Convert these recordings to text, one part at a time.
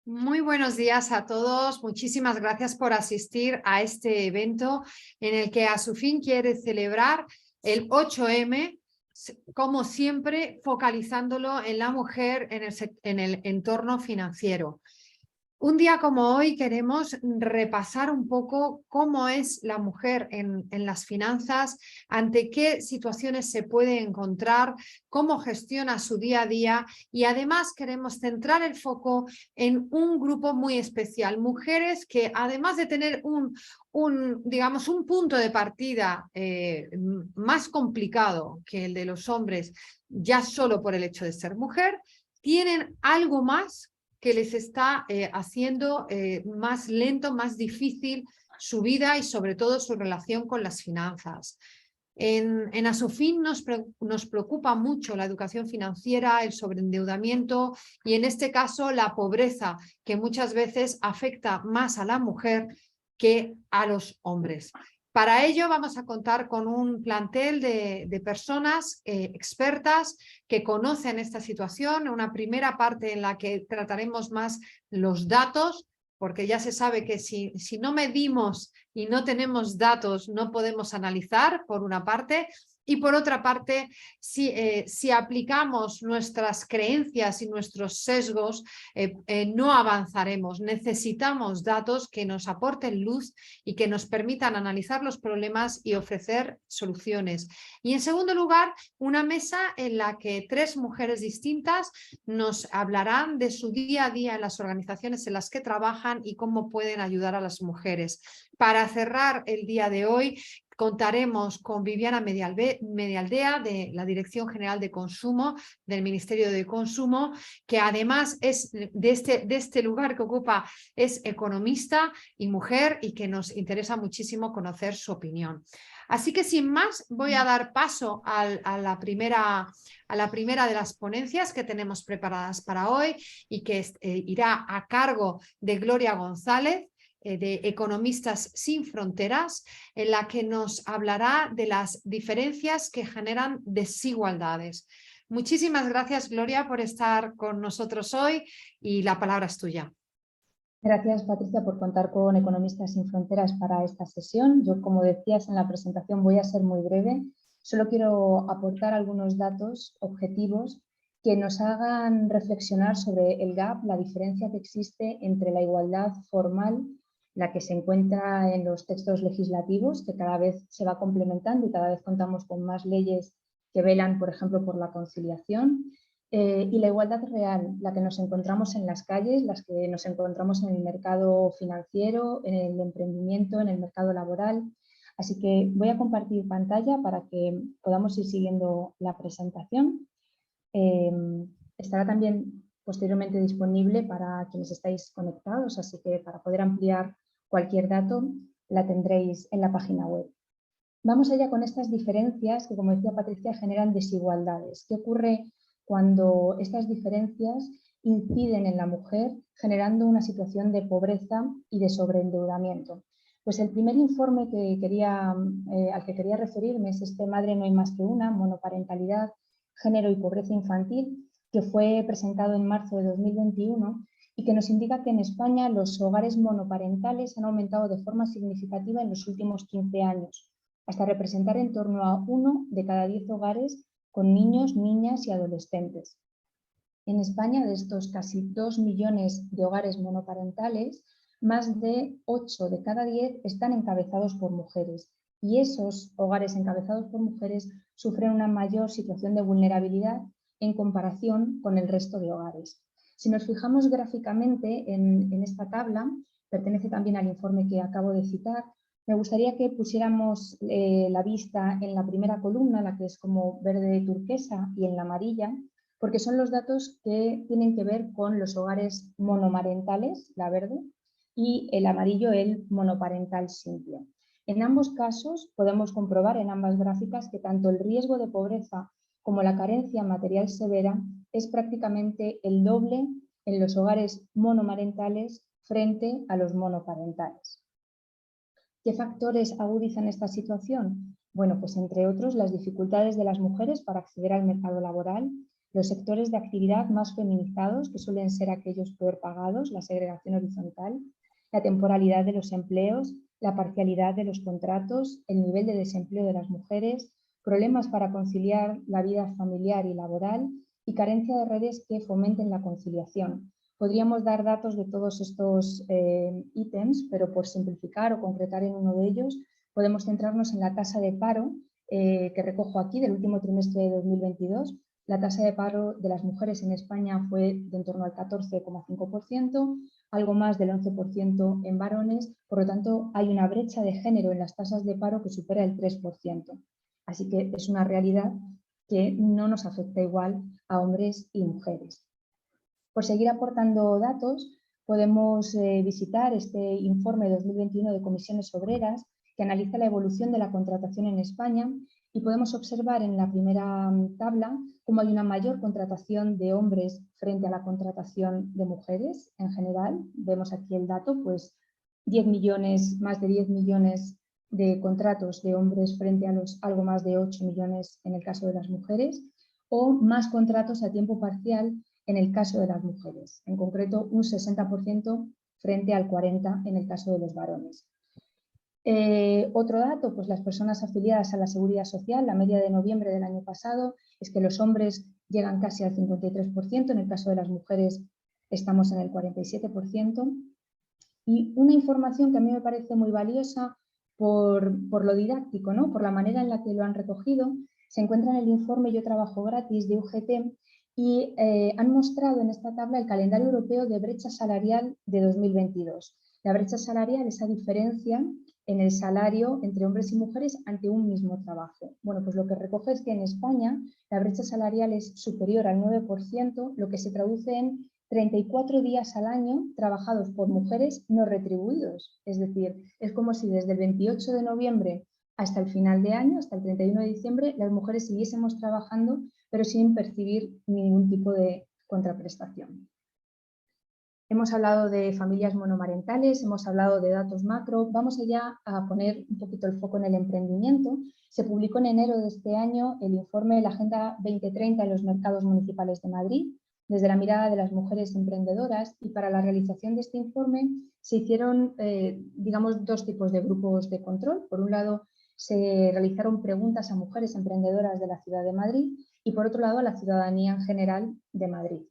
Muy buenos días a todos. Muchísimas gracias por asistir a este evento en el que Asufin quiere celebrar el 8M, como siempre, focalizándolo en la mujer en el entorno financiero. Un día como hoy queremos repasar un poco cómo es la mujer en las finanzas, ante qué situaciones se puede encontrar, cómo gestiona su día a día y además queremos centrar el foco en un grupo muy especial, mujeres que además de tener digamos, un punto de partida más complicado que el de los hombres, ya solo por el hecho de ser mujer, tienen algo más que les está haciendo más lento, más difícil su vida y sobre todo su relación con las finanzas. En Asofin nos preocupa mucho la educación financiera, el sobreendeudamiento y en este caso la pobreza, que muchas veces afecta más a la mujer que a los hombres. Para ello vamos a contar con un plantel de personas expertas que conocen esta situación, una primera parte en la que trataremos más los datos, porque ya se sabe que si no medimos y no tenemos datos no podemos analizar, por una parte, y por otra parte, si aplicamos nuestras creencias y nuestros sesgos, no avanzaremos. Necesitamos datos que nos aporten luz y que nos permitan analizar los problemas y ofrecer soluciones. Y en segundo lugar, una mesa en la que tres mujeres distintas nos hablarán de su día a día en las organizaciones en las que trabajan y cómo pueden ayudar a las mujeres. Para cerrar el día de hoy, contaremos con Viviana Medialdea de la Dirección General de Consumo del Ministerio de Consumo, que además es de este lugar que ocupa, es economista y mujer y que nos interesa muchísimo conocer su opinión. Así que sin más voy a dar paso a la primera de las ponencias que tenemos preparadas para hoy y que irá a cargo de Gloria González, de Economistas Sin Fronteras, en la que nos hablará de las diferencias que generan desigualdades. Muchísimas gracias, Gloria, por estar con nosotros hoy y la palabra es tuya. Gracias, Patricia, por contar con Economistas Sin Fronteras para esta sesión. Yo, como decías en la presentación, voy a ser muy breve. Solo quiero aportar algunos datos objetivos que nos hagan reflexionar sobre el gap, la diferencia que existe entre la igualdad formal, la que se encuentra en los textos legislativos, que cada vez se va complementando y cada vez contamos con más leyes que velan, por ejemplo, por la conciliación, y la igualdad real, la que nos encontramos en las calles, las que nos encontramos en el mercado financiero, en el emprendimiento, en el mercado laboral. Así que voy a compartir pantalla para que podamos ir siguiendo la presentación. Estará también posteriormente disponible para quienes estáis conectados, así que para poder ampliar cualquier dato la tendréis en la página web. Vamos allá con estas diferencias que, como decía Patricia, generan desigualdades. ¿Qué ocurre cuando estas diferencias inciden en la mujer, generando una situación de pobreza y de sobreendeudamiento? Pues el primer informe al que quería referirme es este Madre no hay más que una, monoparentalidad, género y pobreza infantil, que fue presentado en marzo de 2021 y que nos indica que en España los hogares monoparentales han aumentado de forma significativa en los últimos 15 años, hasta representar en torno a 1 de cada 10 hogares con niños, niñas y adolescentes. En España, de estos casi 2 millones de hogares monoparentales, más de 8 de cada 10 están encabezados por mujeres, y esos hogares encabezados por mujeres sufren una mayor situación de vulnerabilidad en comparación con el resto de hogares. Si nos fijamos gráficamente en esta tabla, pertenece también al informe que acabo de citar, me gustaría que pusiéramos la vista en la primera columna, la que es como verde turquesa, y en la amarilla, porque son los datos que tienen que ver con los hogares monomarentales, la verde, y el amarillo, el monoparental simple. En ambos casos podemos comprobar en ambas gráficas que tanto el riesgo de pobreza como la carencia material severa es prácticamente el doble en los hogares monomarentales frente a los monoparentales. ¿Qué factores agudizan esta situación? Bueno, pues entre otros las dificultades de las mujeres para acceder al mercado laboral, los sectores de actividad más feminizados, que suelen ser aquellos peor pagados, la segregación horizontal, la temporalidad de los empleos, la parcialidad de los contratos, el nivel de desempleo de las mujeres, problemas para conciliar la vida familiar y laboral y carencia de redes que fomenten la conciliación. Podríamos dar datos de todos estos ítems, pero por simplificar o concretar en uno de ellos, podemos centrarnos en la tasa de paro que recojo aquí del último trimestre de 2022. La tasa de paro de las mujeres en España fue de en torno al 14,5%, algo más del 11% en varones, por lo tanto hay una brecha de género en las tasas de paro que supera el 3%. Así que es una realidad que no nos afecta igual a hombres y mujeres. Por seguir aportando datos, podemos visitar este informe 2021 de Comisiones Obreras que analiza la evolución de la contratación en España y podemos observar en la primera tabla cómo hay una mayor contratación de hombres frente a la contratación de mujeres en general. Vemos aquí el dato, pues 10 millones, más de 10 millones de contratos de hombres frente a los algo más de 8 millones en el caso de las mujeres, o más contratos a tiempo parcial en el caso de las mujeres, en concreto un 60% frente al 40% en el caso de los varones. Otro dato, pues las personas afiliadas a la Seguridad Social, la media de noviembre del año pasado es que los hombres llegan casi al 53%, en el caso de las mujeres estamos en el 47%. Y una información que a mí me parece muy valiosa por lo didáctico, ¿no? Por la manera en la que lo han recogido, se encuentra en el informe Yo Trabajo Gratis de UGT y han mostrado en esta tabla el calendario europeo de brecha salarial de 2022. La brecha salarial, esa diferencia en el salario entre hombres y mujeres ante un mismo trabajo. Bueno, pues lo que recoge es que en España la brecha salarial es superior al 9%, lo que se traduce en 34 días al año trabajados por mujeres no retribuidos. Es decir, es como si desde el 28 de noviembre hasta el final de año, hasta el 31 de diciembre, las mujeres siguiésemos trabajando, pero sin percibir ningún tipo de contraprestación. Hemos hablado de familias monomarentales, hemos hablado de datos macro. Vamos allá a poner un poquito el foco en el emprendimiento. Se publicó en enero de este año el informe de la Agenda 2030 en los mercados municipales de Madrid, desde la mirada de las mujeres emprendedoras, y para la realización de este informe se hicieron, digamos, dos tipos de grupos de control. Por un lado, se realizaron preguntas a mujeres emprendedoras de la ciudad de Madrid y por otro lado a la ciudadanía en general de Madrid.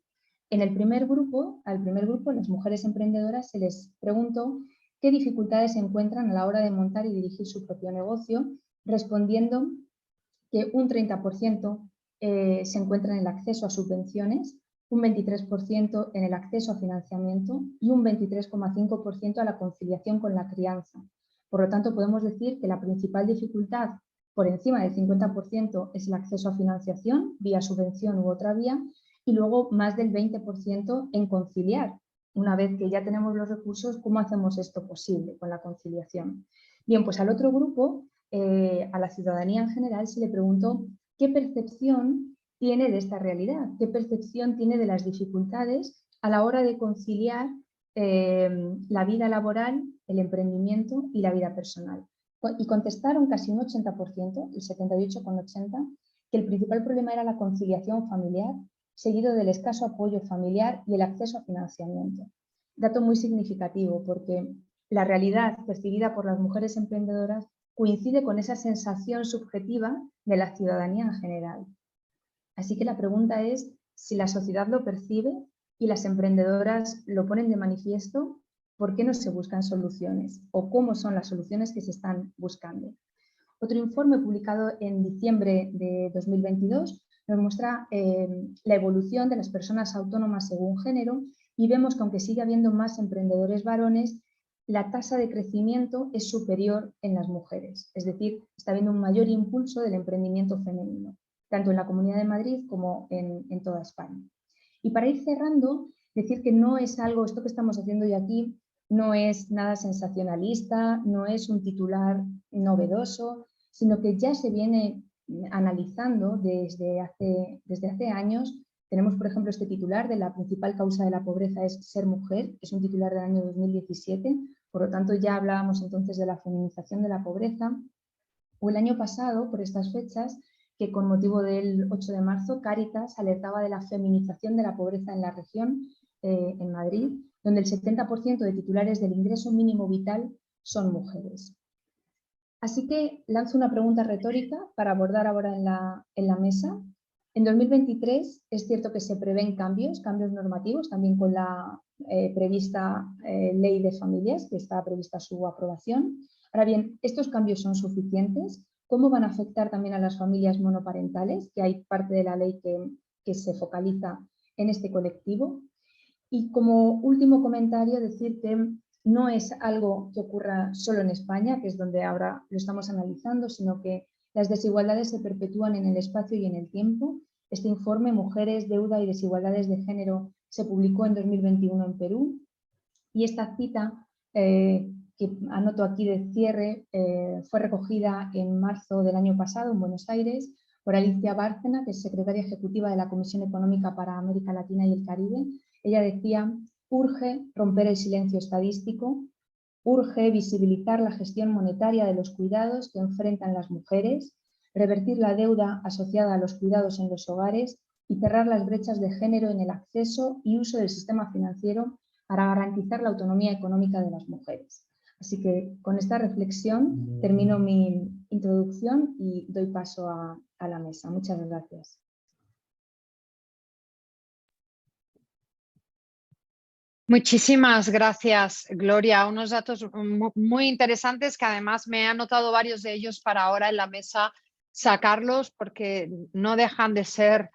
En el primer grupo, las mujeres emprendedoras, se les preguntó qué dificultades se encuentran a la hora de montar y dirigir su propio negocio, respondiendo que un 30% se encuentra en el acceso a subvenciones, un 23% en el acceso a financiamiento y un 23,5% a la conciliación con la crianza. Por lo tanto, podemos decir que la principal dificultad, por encima del 50%, es el acceso a financiación, vía subvención u otra vía, y luego más del 20% en conciliar. Una vez que ya tenemos los recursos, ¿cómo hacemos esto posible con la conciliación? Bien, pues al otro grupo, a la ciudadanía en general, se le preguntó qué percepción tiene de esta realidad, qué percepción tiene de las dificultades a la hora de conciliar la vida laboral, el emprendimiento y la vida personal. Y contestaron casi un 80%, el 78,80%, que el principal problema era la conciliación familiar, seguido del escaso apoyo familiar y el acceso a financiamiento. Dato muy significativo porque la realidad percibida por las mujeres emprendedoras coincide con esa sensación subjetiva de la ciudadanía en general. Así que la pregunta es si la sociedad lo percibe y las emprendedoras lo ponen de manifiesto, ¿por qué no se buscan soluciones? ¿O cómo son las soluciones que se están buscando? Otro informe publicado en diciembre de 2022 nos muestra la evolución de las personas autónomas según género y vemos que aunque sigue habiendo más emprendedores varones, la tasa de crecimiento es superior en las mujeres. Es decir, está habiendo un mayor impulso del emprendimiento femenino, tanto en la Comunidad de Madrid como en toda España. Y para ir cerrando, decir que no es algo, esto que estamos haciendo hoy aquí, no es nada sensacionalista, no es un titular novedoso, sino que ya se viene analizando desde hace años. Tenemos, por ejemplo, este titular de la principal causa de la pobreza es ser mujer, es un titular del año 2017, por lo tanto ya hablábamos entonces de la feminización de la pobreza. O el año pasado, por estas fechas, que con motivo del 8 de marzo, Cáritas alertaba de la feminización de la pobreza en la región, en Madrid, donde el 70% de titulares del ingreso mínimo vital son mujeres. Así que lanzo una pregunta retórica para abordar ahora en la mesa. En 2023 es cierto que se prevén cambios normativos, también con la prevista Ley de Familias, que está prevista su aprobación. Ahora bien, ¿estos cambios son suficientes? ¿Cómo van a afectar también a las familias monoparentales? Que hay parte de la ley que se focaliza en este colectivo. Y como último comentario, decir que no es algo que ocurra solo en España, que es donde ahora lo estamos analizando, sino que las desigualdades se perpetúan en el espacio y en el tiempo. Este informe, Mujeres, Deuda y Desigualdades de Género, se publicó en 2021 en Perú. Y esta cita, que anoto aquí de cierre, fue recogida en marzo del año pasado en Buenos Aires por Alicia Bárcena, que es secretaria ejecutiva de la Comisión Económica para América Latina y el Caribe. Ella decía: urge romper el silencio estadístico, urge visibilizar la gestión monetaria de los cuidados que enfrentan las mujeres, revertir la deuda asociada a los cuidados en los hogares y cerrar las brechas de género en el acceso y uso del sistema financiero para garantizar la autonomía económica de las mujeres. Así que con esta reflexión termino mi introducción y doy paso a la mesa. Muchas gracias. Muchísimas gracias, Gloria. Unos datos muy interesantes que además me he anotado varios de ellos para ahora en la mesa sacarlos, porque no dejan de ser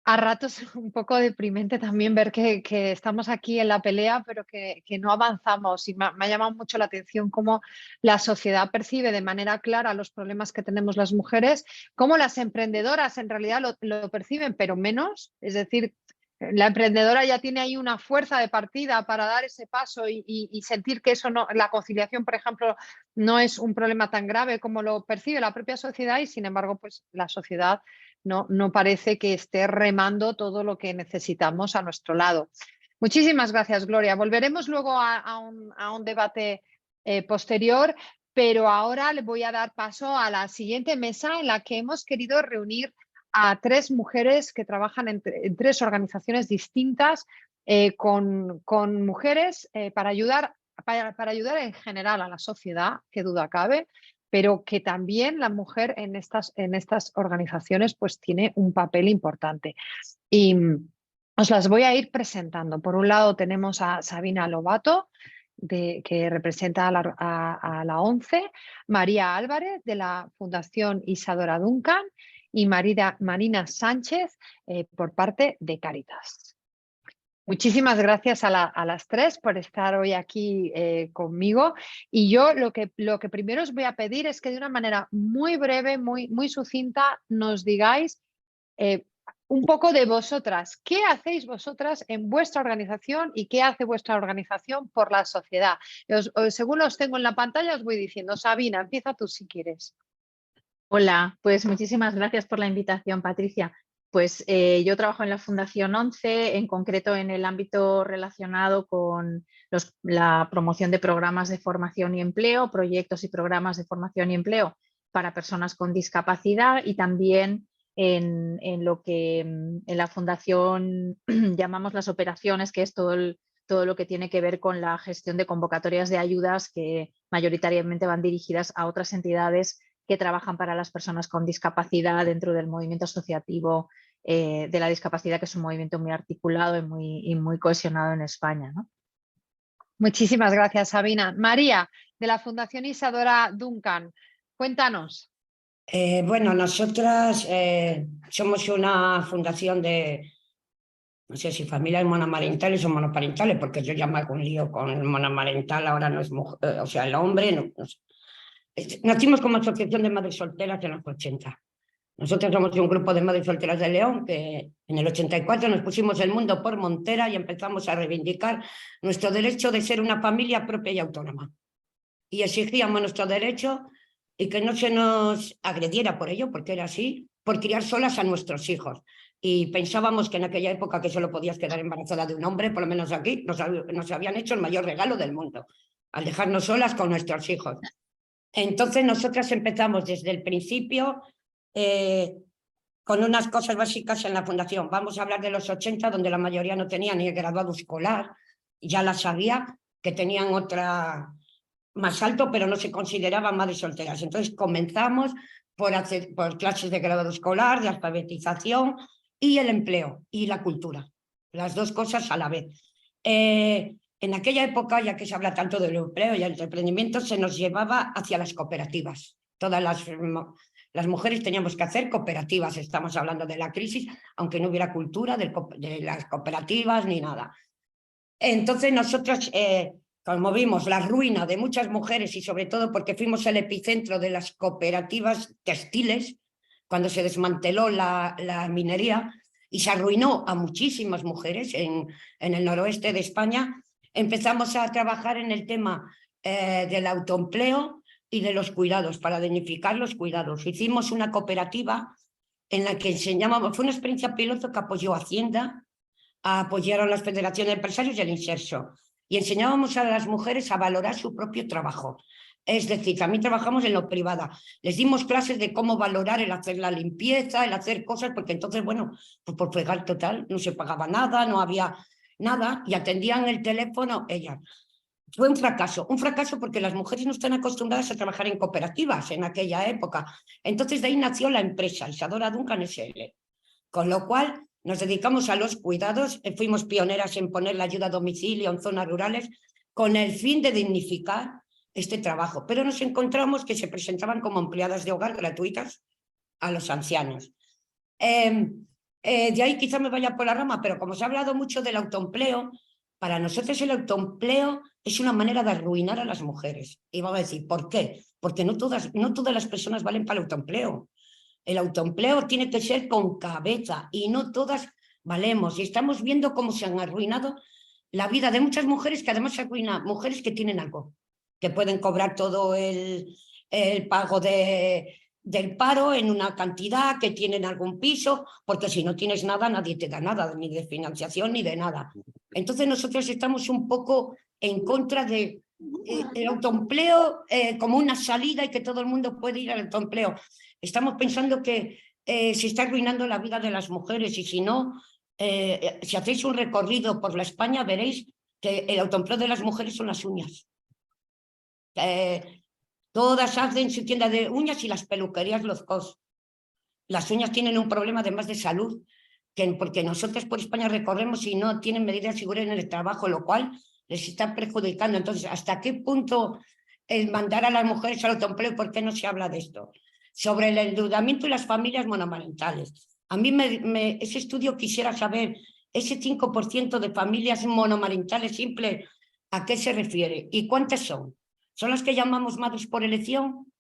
a ratos un poco deprimente también ver que estamos aquí en la pelea, pero que no avanzamos. Y me ha llamado mucho la atención cómo la sociedad percibe de manera clara los problemas que tenemos las mujeres, cómo las emprendedoras en realidad lo perciben, pero menos. Es decir, la emprendedora ya tiene ahí una fuerza de partida para dar ese paso y sentir que eso no, la conciliación, por ejemplo, no es un problema tan grave como lo percibe la propia sociedad, y sin embargo, pues la sociedad no parece que esté remando todo lo que necesitamos a nuestro lado. Muchísimas gracias, Gloria. Volveremos luego a un debate posterior, pero ahora le voy a dar paso a la siguiente mesa, en la que hemos querido reunir a 3 mujeres que trabajan en 3 organizaciones distintas, con mujeres para ayudar en general a la sociedad, qué duda cabe, pero que también la mujer en estas organizaciones pues tiene un papel importante. Y os las voy a ir presentando. Por un lado tenemos a Sabina Lobato, que representa a la ONCE, María Álvarez, de la Fundación Isadora Duncan, y Marina Sánchez, por parte de Cáritas. Muchísimas gracias a las 3 por estar hoy aquí conmigo. Y yo lo que primero os voy a pedir es que de una manera muy breve, muy sucinta, nos digáis un poco de vosotras. ¿Qué hacéis vosotras en vuestra organización y qué hace vuestra organización por la sociedad? Según los tengo en la pantalla os voy diciendo. Sabina, empieza tú si quieres. Hola, pues muchísimas gracias por la invitación, Patricia. Pues yo trabajo en la Fundación ONCE, en concreto en el ámbito relacionado con la promoción de programas de formación y empleo, proyectos y programas de formación y empleo para personas con discapacidad, y también en lo que en la Fundación llamamos las operaciones, que es todo lo que tiene que ver con la gestión de convocatorias de ayudas que mayoritariamente van dirigidas a otras entidades que trabajan para las personas con discapacidad dentro del movimiento asociativo de la discapacidad, que es un movimiento muy articulado y muy cohesionado en España, ¿no? Muchísimas gracias, Sabina. María, de la Fundación Isadora Duncan, cuéntanos. Bueno, nosotras somos una fundación de, no sé si familias monomarentales o monoparentales, porque yo ya me hago un lío con el monomarental, ahora no es mujer, o sea, el hombre. No sé. Nacimos como asociación de madres solteras en los 80. Nosotros somos un grupo de madres solteras de León que en el 84 nos pusimos el mundo por montera y empezamos a reivindicar nuestro derecho de ser una familia propia y autónoma. Y exigíamos nuestro derecho y que no se nos agrediera por ello, porque era así, por criar solas a nuestros hijos. Y pensábamos que en aquella época que solo podías quedar embarazada de un hombre, por lo menos aquí, nos habían hecho el mayor regalo del mundo, al dejarnos solas con nuestros hijos. Entonces nosotras empezamos desde el principio con unas cosas básicas en la fundación. Vamos a hablar de los 80, donde la mayoría no tenía ni el graduado escolar, ya la sabía, que tenían otra más alto, pero no se consideraban madres solteras. Entonces comenzamos por clases de graduado escolar, de alfabetización y el empleo y la cultura, las dos cosas a la vez. En aquella época, ya que se habla tanto del empleo y el emprendimiento, se nos llevaba hacia las cooperativas. Todas las mujeres teníamos que hacer cooperativas, estamos hablando de la crisis, aunque no hubiera cultura de las cooperativas ni nada. Entonces nosotros, como vimos la ruina de muchas mujeres y sobre todo porque fuimos el epicentro de las cooperativas textiles, cuando se desmanteló la minería y se arruinó a muchísimas mujeres en el noroeste de España, empezamos a trabajar en el tema del autoempleo y de los cuidados, para dignificar los cuidados. Hicimos una cooperativa en la que enseñábamos, fue una experiencia piloto que apoyó Hacienda, apoyaron las federaciones de empresarios y el Inserso, y enseñábamos a las mujeres a valorar su propio trabajo. Es decir, también trabajamos en lo privado. Les dimos clases de cómo valorar el hacer la limpieza, el hacer cosas, porque entonces, bueno, pues por pegar total no se pagaba nada, no había nada, y atendían el teléfono ellas. Fue un fracaso porque las mujeres no están acostumbradas a trabajar en cooperativas en aquella época. Entonces de ahí nació la empresa, Isadora Duncan S.L., con lo cual nos dedicamos a los cuidados, fuimos pioneras en poner la ayuda a domicilio en zonas rurales con el fin de dignificar este trabajo, pero nos encontramos que se presentaban como empleadas de hogar gratuitas a los ancianos. De ahí quizá me vaya por la rama, pero como se ha hablado mucho del autoempleo, para nosotros el autoempleo es una manera de arruinar a las mujeres. Y vamos a decir, ¿por qué? Porque no todas las personas valen para el autoempleo. El autoempleo tiene que ser con cabeza y no todas valemos. Y estamos viendo cómo se han arruinado la vida de muchas mujeres, que además se arruinan, mujeres que tienen algo, que pueden cobrar todo el pago del paro en una cantidad, que tienen algún piso, porque si no tienes nada, nadie te da nada, ni de financiación ni de nada. Entonces nosotros estamos un poco en contra de el autoempleo como una salida y que todo el mundo puede ir al autoempleo. Estamos pensando que se está arruinando la vida de las mujeres, y si no, si hacéis un recorrido por la España veréis que el autoempleo de las mujeres son las uñas. Todas hacen su tienda de uñas y las peluquerías los cos. Las uñas tienen un problema además de salud, porque nosotros por España recorremos y no tienen medidas de seguridad en el trabajo, lo cual les está perjudicando. Entonces, ¿hasta qué punto el mandar a las mujeres al autoempleo? ¿Por qué no se habla de esto? Sobre el endeudamiento y las familias monomarentales. A mí ese estudio quisiera saber, ese 5% de familias monomarentales simples, ¿a qué se refiere? ¿Y cuántas son? ¿Son las que llamamos madres por elección?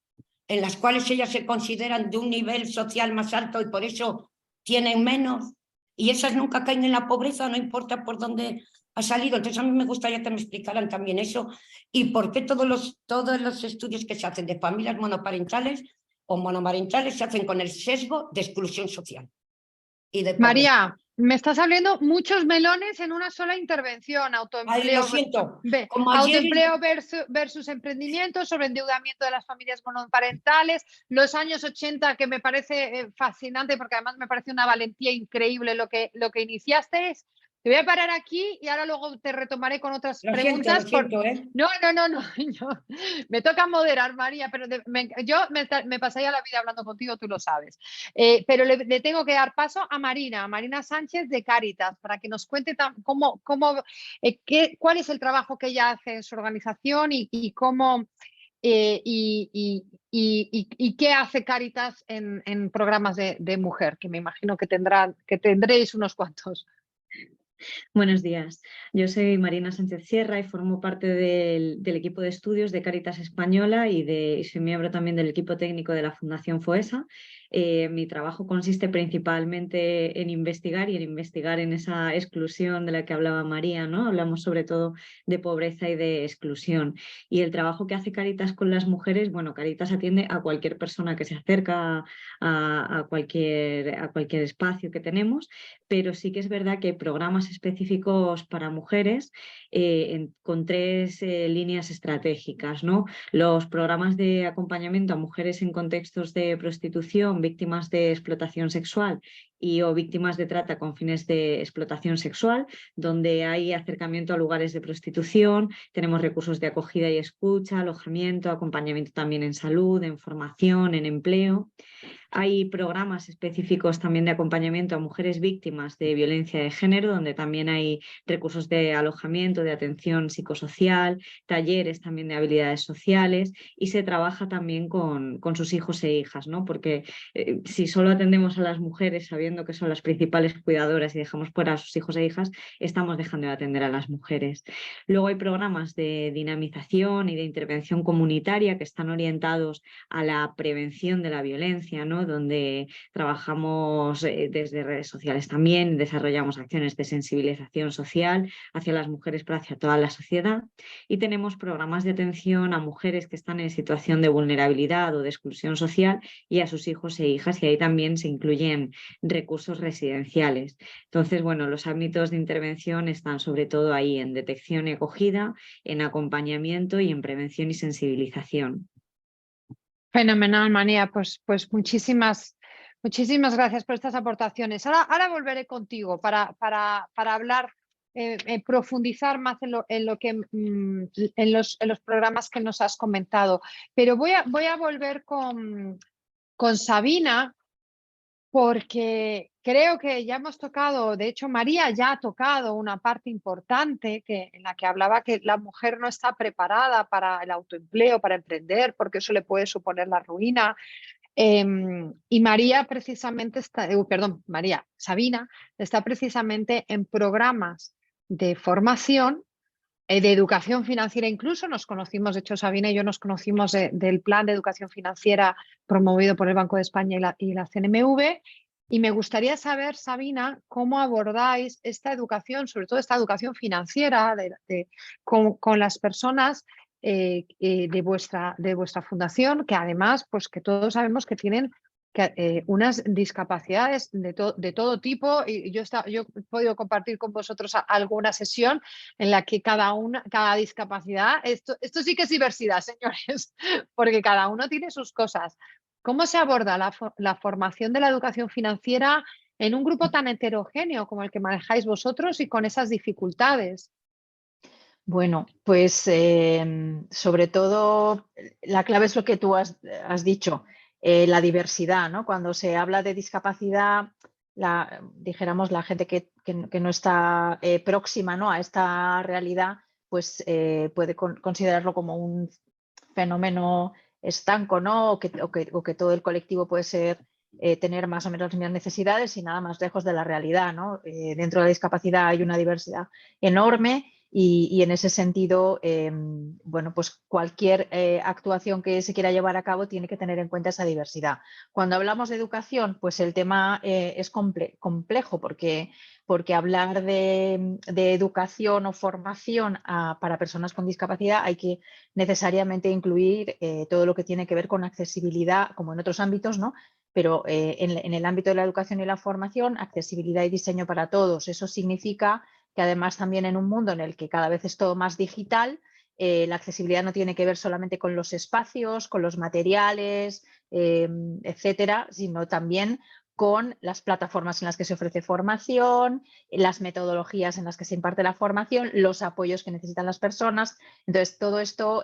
En las cuales ellas se consideran de un nivel social más alto y por eso tienen menos, y esas nunca caen en la pobreza, no importa por dónde ha salido. Entonces a mí me gustaría que me explicaran también eso, y por qué todos los estudios que se hacen de familias monoparentales o monomarentales se hacen con el sesgo de exclusión social y de pobreza. María, me estás abriendo muchos melones en una sola intervención. Ay, lo siento. Autoempleo versus emprendimiento, sobre endeudamiento de las familias monoparentales, los años 80, que me parece fascinante, porque además me parece una valentía increíble lo que iniciasteis. Te voy a parar aquí y ahora luego te retomaré con otras preguntas. Lo siento, ¿eh? No, me toca moderar, María, pero yo me pasaría la vida hablando contigo, tú lo sabes. Pero le tengo que dar paso a Marina Sánchez de Cáritas, para que nos cuente cuál es el trabajo que ella hace en su organización y cómo y qué hace Cáritas en programas de mujer, que me imagino que tendréis unos cuantos. Buenos días, yo soy Marina Sánchez Sierra y formo parte del equipo de estudios de Cáritas Española y soy miembro también del equipo técnico de la Fundación FOESA. Mi trabajo consiste principalmente en investigar en esa exclusión de la que hablaba María, ¿no? Hablamos sobre todo de pobreza y de exclusión. Y el trabajo que hace Cáritas con las mujeres, bueno, Cáritas atiende a cualquier persona que se acerca a cualquier espacio que tenemos, pero sí que es verdad que hay programas específicos para mujeres con 3 líneas estratégicas, ¿no? Los programas de acompañamiento a mujeres en contextos de prostitución, víctimas de explotación sexual y o víctimas de trata con fines de explotación sexual, donde hay acercamiento a lugares de prostitución, tenemos recursos de acogida y escucha, alojamiento, acompañamiento también en salud, en formación, en empleo. Hay programas específicos también de acompañamiento a mujeres víctimas de violencia de género, donde también hay recursos de alojamiento, de atención psicosocial, talleres también de habilidades sociales, y se trabaja también con sus hijos e hijas, ¿no? Porque si solo atendemos a las mujeres sabiendo que son las principales cuidadoras y dejamos fuera a sus hijos e hijas, estamos dejando de atender a las mujeres. Luego hay programas de dinamización y de intervención comunitaria que están orientados a la prevención de la violencia, ¿no? Donde trabajamos desde redes sociales también, desarrollamos acciones de sensibilización social hacia las mujeres, pero hacia toda la sociedad. Y tenemos programas de atención a mujeres que están en situación de vulnerabilidad o de exclusión social y a sus hijos e hijas, y ahí también se incluyen recursos residenciales. Entonces, bueno, los ámbitos de intervención están sobre todo ahí en detección y acogida, en acompañamiento y en prevención y sensibilización. Fenomenal, María. Pues muchísimas gracias por estas aportaciones. Ahora volveré contigo para hablar, profundizar más en lo que en los programas que nos has comentado. Pero voy a volver con Sabina, porque creo que ya hemos tocado, de hecho María ya ha tocado una parte importante en la que hablaba que la mujer no está preparada para el autoempleo, para emprender, porque eso le puede suponer la ruina. Y María precisamente Sabina está precisamente en programas de formación, de educación financiera. Incluso nos conocimos, de hecho Sabina y yo nos conocimos del plan de educación financiera promovido por el Banco de España y la CNMV. Y me gustaría saber, Sabina, cómo abordáis esta educación, sobre todo esta educación financiera con las personas de vuestra fundación, que además, pues que todos sabemos que tienen unas discapacidades de todo tipo. Y yo he podido compartir con vosotros alguna sesión en la que cada discapacidad, esto sí que es diversidad, señores, porque cada uno tiene sus cosas. ¿Cómo se aborda la formación de la educación financiera en un grupo tan heterogéneo como el que manejáis vosotros y con esas dificultades? Bueno, pues sobre todo la clave es lo que tú has dicho, la diversidad, ¿no? Cuando se habla de discapacidad, dijéramos la gente que no está próxima, ¿no?, a esta realidad, pues puede considerarlo como un fenómeno estanco, ¿no? O que todo el colectivo puede ser tener más o menos las mismas necesidades y nada más lejos de la realidad, ¿no? Dentro de la discapacidad hay una diversidad enorme. Y en ese sentido, bueno, pues cualquier actuación que se quiera llevar a cabo tiene que tener en cuenta esa diversidad. Cuando hablamos de educación, pues el tema es complejo porque hablar de educación o formación para personas con discapacidad hay que necesariamente incluir todo lo que tiene que ver con accesibilidad, como en otros ámbitos, ¿no? Pero en el ámbito de la educación y la formación, accesibilidad y diseño para todos. Eso significa que además también en un mundo en el que cada vez es todo más digital, la accesibilidad no tiene que ver solamente con los espacios, con los materiales, etcétera, sino también con las plataformas en las que se ofrece formación, las metodologías en las que se imparte la formación, los apoyos que necesitan las personas. Entonces, todo esto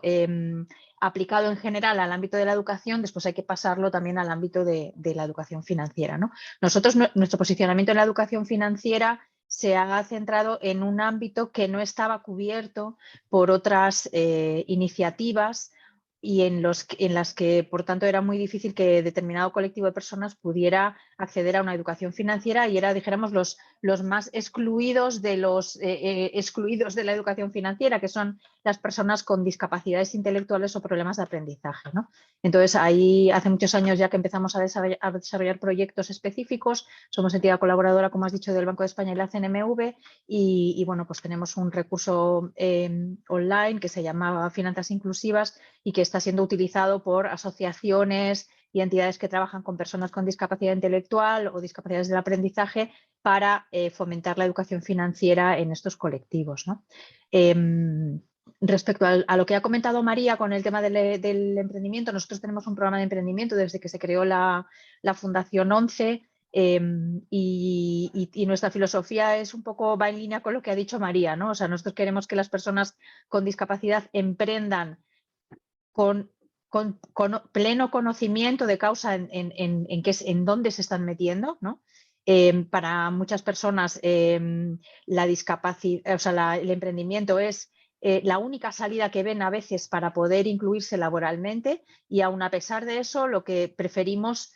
aplicado en general al ámbito de la educación, después hay que pasarlo también al ámbito de la educación financiera, ¿no? Nosotros, nuestro posicionamiento en la educación financiera se ha centrado en un ámbito que no estaba cubierto por otras iniciativas y en las que, por tanto, era muy difícil que determinado colectivo de personas pudiera acceder a una educación financiera, y era, dijéramos, los más excluidos de los excluidos de la educación financiera, que son las personas con discapacidades intelectuales o problemas de aprendizaje, ¿no? Entonces, ahí hace muchos años ya que empezamos a desarrollar proyectos específicos. Somos entidad colaboradora, como has dicho, del Banco de España y la CNMV, y bueno, pues tenemos un recurso online que se llama Finanzas Inclusivas y que está siendo utilizado por asociaciones y entidades que trabajan con personas con discapacidad intelectual o discapacidades del aprendizaje para fomentar la educación financiera en estos colectivos, ¿no? respecto a lo que ha comentado María con el tema del emprendimiento, nosotros tenemos un programa de emprendimiento desde que se creó la Fundación 11 y nuestra filosofía es un poco, va en línea con lo que ha dicho María, ¿no? O sea, nosotros queremos que las personas con discapacidad emprendan con pleno conocimiento de causa en dónde se están metiendo, ¿no? Para muchas personas la discapacidad, o sea, el emprendimiento es la única salida que ven a veces para poder incluirse laboralmente y aún a pesar de eso lo que preferimos,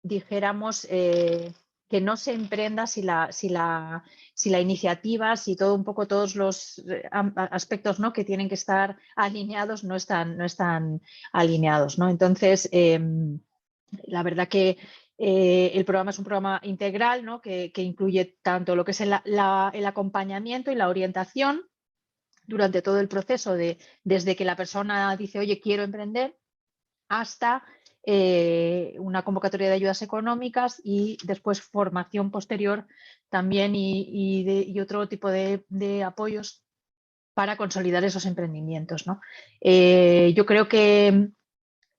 dijéramos, que no se emprenda si la iniciativa, si todo un poco todos los aspectos, ¿no?, que tienen que estar alineados no están alineados, ¿no? Entonces, la verdad que el programa es un programa integral, ¿no?, que incluye tanto lo que es el acompañamiento y la orientación durante todo el proceso, desde que la persona dice, oye, quiero emprender, hasta una convocatoria de ayudas económicas y después formación posterior también y otro tipo de apoyos para consolidar esos emprendimientos, ¿no? Yo creo que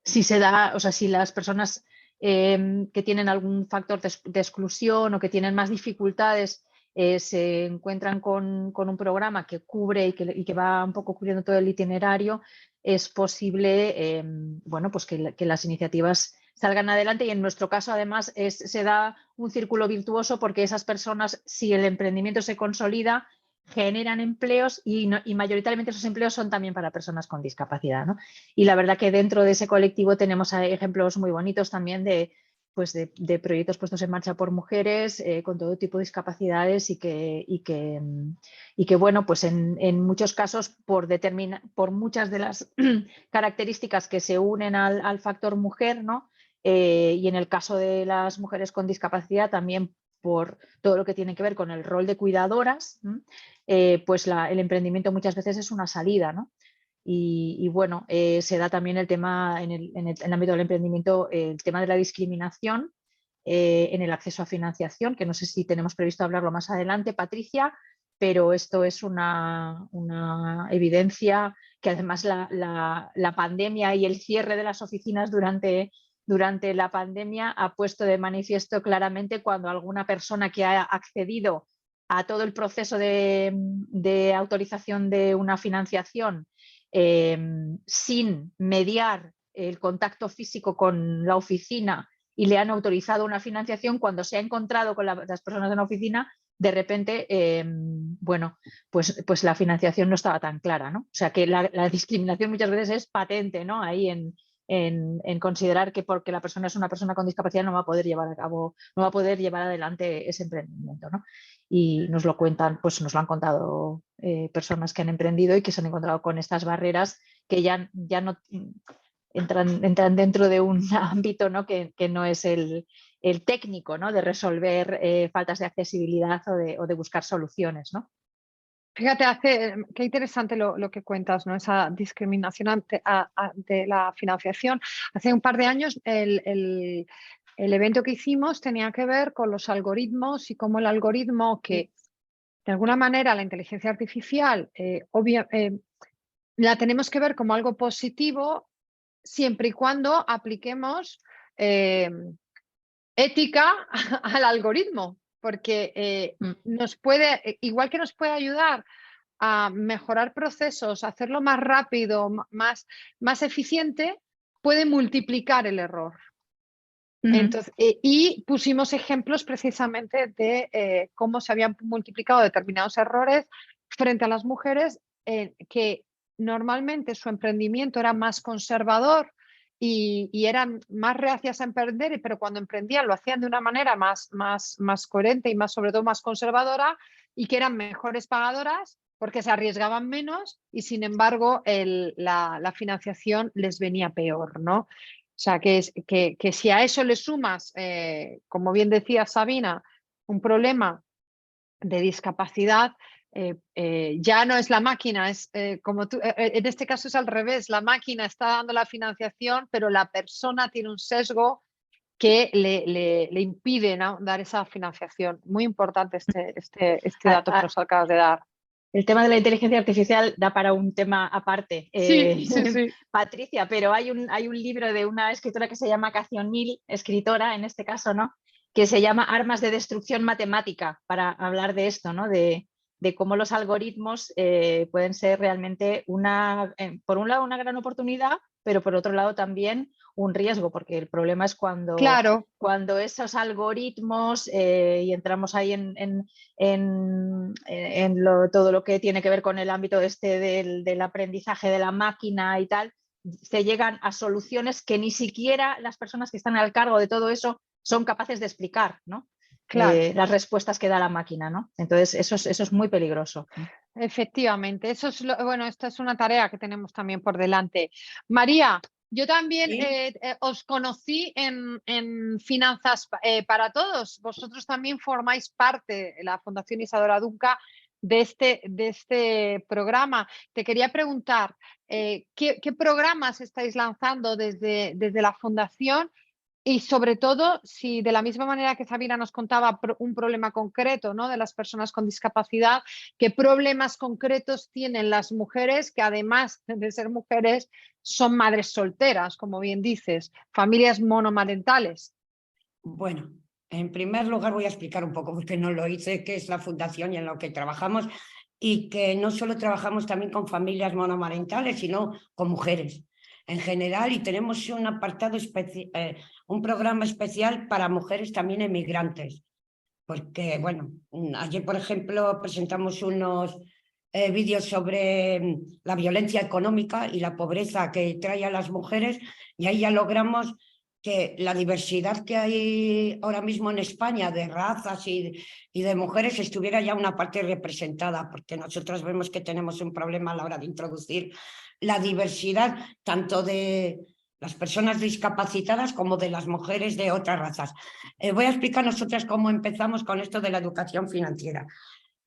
si se da, o sea, si las personas que tienen algún factor de exclusión o que tienen más dificultades se encuentran con un programa que cubre y que va un poco cubriendo todo el itinerario, es posible bueno, pues que las iniciativas salgan adelante y en nuestro caso además se da un círculo virtuoso porque esas personas, si el emprendimiento se consolida, generan empleos y mayoritariamente esos empleos son también para personas con discapacidad, ¿no? Y la verdad que dentro de ese colectivo tenemos ejemplos muy bonitos también de proyectos puestos en marcha por mujeres con todo tipo de discapacidades y que bueno, pues en muchos casos por muchas de las características que se unen al factor mujer, ¿no? Y en el caso de las mujeres con discapacidad también por todo lo que tiene que ver con el rol de cuidadoras, pues el emprendimiento muchas veces es una salida, ¿no? Y bueno, se da también el tema en el ámbito del emprendimiento, el tema de la discriminación en el acceso a financiación, que no sé si tenemos previsto hablarlo más adelante, Patricia, pero esto es una evidencia que además la pandemia y el cierre de las oficinas durante la pandemia ha puesto de manifiesto claramente cuando alguna persona que ha accedido a todo el proceso de autorización de una financiación sin mediar el contacto físico con la oficina y le han autorizado una financiación, cuando se ha encontrado con las personas de la oficina, de repente, bueno, pues la financiación no estaba tan clara, ¿no? O sea que la discriminación muchas veces es patente, ¿no? Ahí en considerar que porque la persona es una persona con discapacidad no va a poder llevar a cabo, no va a poder llevar adelante ese emprendimiento, ¿no? Y nos lo cuentan, pues nos lo han contado personas que han emprendido y que se han encontrado con estas barreras que ya no entran dentro de un ámbito, ¿no?, que no es el técnico, ¿no?, de resolver faltas de accesibilidad o de buscar soluciones, ¿no? Fíjate, qué interesante lo que cuentas, ¿no? Esa discriminación ante la financiación. Hace un par de años el evento que hicimos tenía que ver con los algoritmos y cómo el algoritmo que, de alguna manera, la inteligencia artificial, la tenemos que ver como algo positivo siempre y cuando apliquemos ética al algoritmo, porque nos puede, igual que nos puede ayudar a mejorar procesos, a hacerlo más rápido, más eficiente, puede multiplicar el error. Entonces, y pusimos ejemplos precisamente de cómo se habían multiplicado determinados errores frente a las mujeres que normalmente su emprendimiento era más conservador y eran más reacias a emprender, pero cuando emprendían lo hacían de una manera más coherente y sobre todo más conservadora, y que eran mejores pagadoras porque se arriesgaban menos y sin embargo la financiación les venía peor, ¿no? O sea, que si a eso le sumas, como bien decía Sabina, un problema de discapacidad, ya no es la máquina, es como tú, en este caso es al revés, la máquina está dando la financiación, pero la persona tiene un sesgo que le impide, ¿no?, dar esa financiación. Muy importante este dato que nos acabas de dar. El tema de la inteligencia artificial da para un tema aparte, Sí, sí, sí. Patricia, pero hay un libro de una escritora que se llama Cathy O'Neil, escritora en este caso, ¿no? Que se llama Armas de destrucción matemática, para hablar de esto, ¿no? De cómo los algoritmos pueden ser realmente por un lado una gran oportunidad, pero por otro lado también un riesgo, porque el problema es Claro, cuando esos algoritmos, y entramos ahí todo lo que tiene que ver con el ámbito del aprendizaje de la máquina y tal, se llegan a soluciones que ni siquiera las personas que están al cargo de todo eso son capaces de explicar, ¿no? claro. Las respuestas que da la máquina, ¿no? Entonces, eso es muy peligroso. Efectivamente, eso es bueno, esta es una tarea que tenemos también por delante. María, yo también Sí. os conocí en Finanzas para Todos. Vosotros también formáis parte, la Fundación Isadora Dunca, de este programa. Te quería preguntar, ¿qué programas estáis lanzando desde la Fundación? Y sobre todo, si de la misma manera que Sabina nos contaba un problema concreto, ¿no? De las personas con discapacidad, ¿qué problemas concretos tienen las mujeres que además de ser mujeres son madres solteras, como bien dices, familias monomarentales? Bueno, en primer lugar voy a explicar un poco, porque no lo hice, qué es la fundación y en lo que trabajamos, y que no solo trabajamos también con familias monomarentales, sino con mujeres en general, y tenemos un apartado un programa especial para mujeres también emigrantes, porque, bueno, ayer, por ejemplo, presentamos unos vídeos sobre la violencia económica y la pobreza que trae a las mujeres, y ahí ya logramos que la diversidad que hay ahora mismo en España de razas y de mujeres estuviera ya una parte representada, porque nosotros vemos que tenemos un problema a la hora de introducir la diversidad tanto de las personas discapacitadas como de las mujeres de otras razas. Voy a explicar nosotras cómo empezamos con esto de la educación financiera.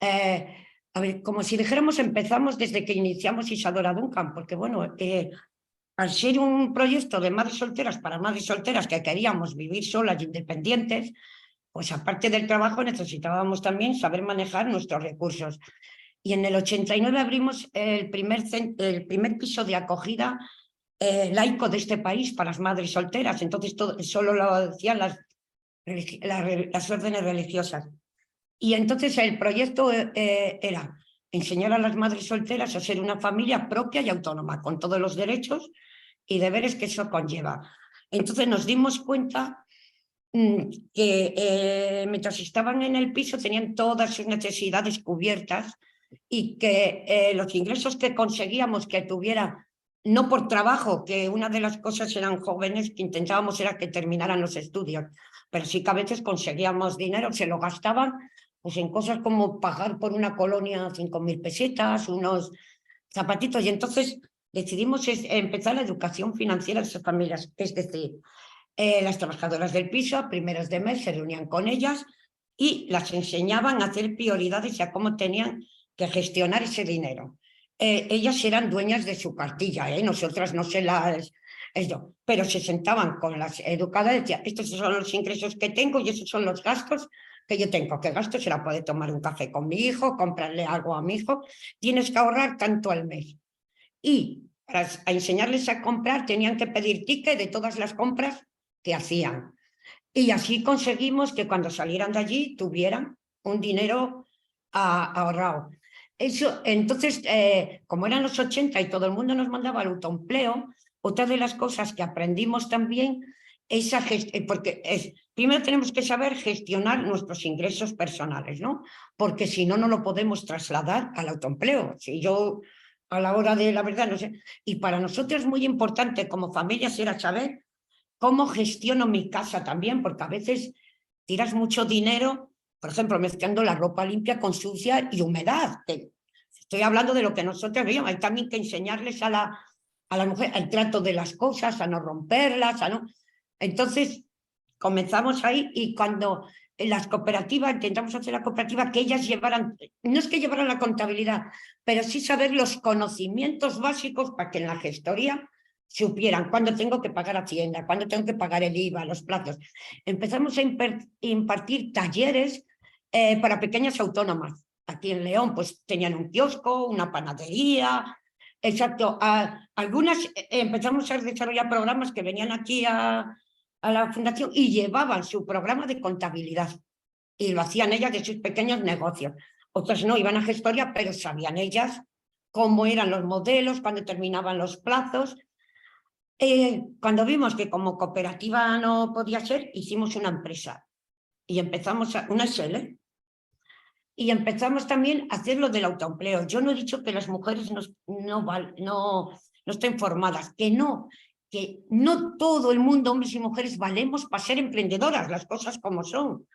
A ver, como si dijéramos, empezamos desde que iniciamos Isadora Duncan, porque bueno, al ser un proyecto de madres solteras para madres solteras que queríamos vivir solas e independientes, pues aparte del trabajo necesitábamos también saber manejar nuestros recursos. Y en el 89 abrimos el primer piso de acogida laico de este país para las madres solteras. Entonces solo lo decían las órdenes religiosas. Y entonces el proyecto era enseñar a las madres solteras a ser una familia propia y autónoma, con todos los derechos y deberes que eso conlleva. Entonces nos dimos cuenta que mientras estaban en el piso tenían todas sus necesidades cubiertas, y que los ingresos que conseguíamos que tuviera, no por trabajo, que una de las cosas eran jóvenes que intentábamos era que terminaran los estudios, pero sí que a veces conseguíamos dinero, se lo gastaban pues en cosas como pagar por una colonia 5.000 pesetas, unos zapatitos, y entonces decidimos empezar la educación financiera de esas familias, es decir, las trabajadoras del piso a primeros de mes se reunían con ellas y las enseñaban a hacer prioridades y a cómo tenían que gestionar ese dinero. Ellas eran dueñas de su cartilla, nosotras no se las... Eso, pero se sentaban con las educadas y decían, estos son los ingresos que tengo y esos son los gastos que yo tengo. ¿Qué gasto? Se la puede tomar un café con mi hijo, comprarle algo a mi hijo. Tienes que ahorrar tanto al mes. Y para enseñarles a comprar tenían que pedir ticket de todas las compras que hacían. Y así conseguimos que cuando salieran de allí tuvieran un dinero ahorrado. Eso, entonces, como eran los 80 y todo el mundo nos mandaba el autoempleo, otra de las cosas que aprendimos también es porque primero tenemos que saber gestionar nuestros ingresos personales, ¿no? Porque si no, no lo podemos trasladar al autoempleo. Si yo, a la hora de la verdad, no sé. Y para nosotros es muy importante como familias era saber cómo gestiono mi casa también, porque a veces tiras mucho dinero, por ejemplo, mezclando la ropa limpia con sucia y humedad. Estoy hablando de lo que nosotros veíamos. Hay también que enseñarles a la mujer el trato de las cosas, a no romperlas, a no... Entonces, comenzamos ahí, y cuando en las cooperativas, intentamos hacer la cooperativa, que ellas llevaran, no es que llevaran la contabilidad, pero sí saber los conocimientos básicos para que en la gestoría supieran cuándo tengo que pagar Hacienda, cuándo tengo que pagar el IVA, los plazos. Empezamos a impartir talleres para pequeñas autónomas, aquí en León, pues tenían un kiosco, una panadería. Exacto. Algunas empezamos a desarrollar programas que venían aquí a la fundación y llevaban su programa de contabilidad y lo hacían ellas de sus pequeños negocios. Otras no, iban a gestoría, pero sabían ellas cómo eran los modelos, cuándo terminaban los plazos. Cuando vimos que como cooperativa no podía ser, hicimos una empresa y empezamos una SL. Y empezamos también a hacer lo del autoempleo. Yo no he dicho que las mujeres no estén formadas, que no todo el mundo, hombres y mujeres, valemos para ser emprendedoras, las cosas como son.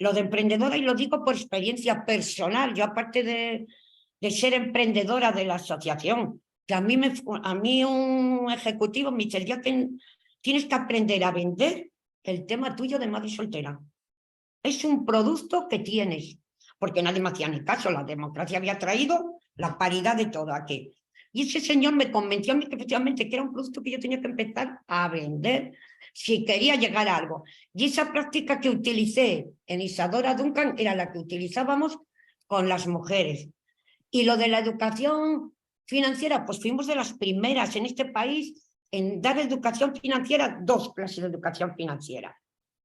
Lo de emprendedora, y lo digo por experiencia personal, yo aparte de ser emprendedora de la asociación, que a mí un ejecutivo me dice, ya que tienes que aprender a vender el tema tuyo de madre soltera. Es un producto que tienes, porque nadie me hacía ni caso, la democracia había traído la paridad de todo aquí. Y ese señor me convenció a mí que efectivamente que era un producto que yo tenía que empezar a vender si quería llegar a algo. Y esa práctica que utilicé en Isadora Duncan era la que utilizábamos con las mujeres. Y lo de la educación financiera, pues fuimos de las primeras en este país en dar educación financiera, 2 clases de educación financiera.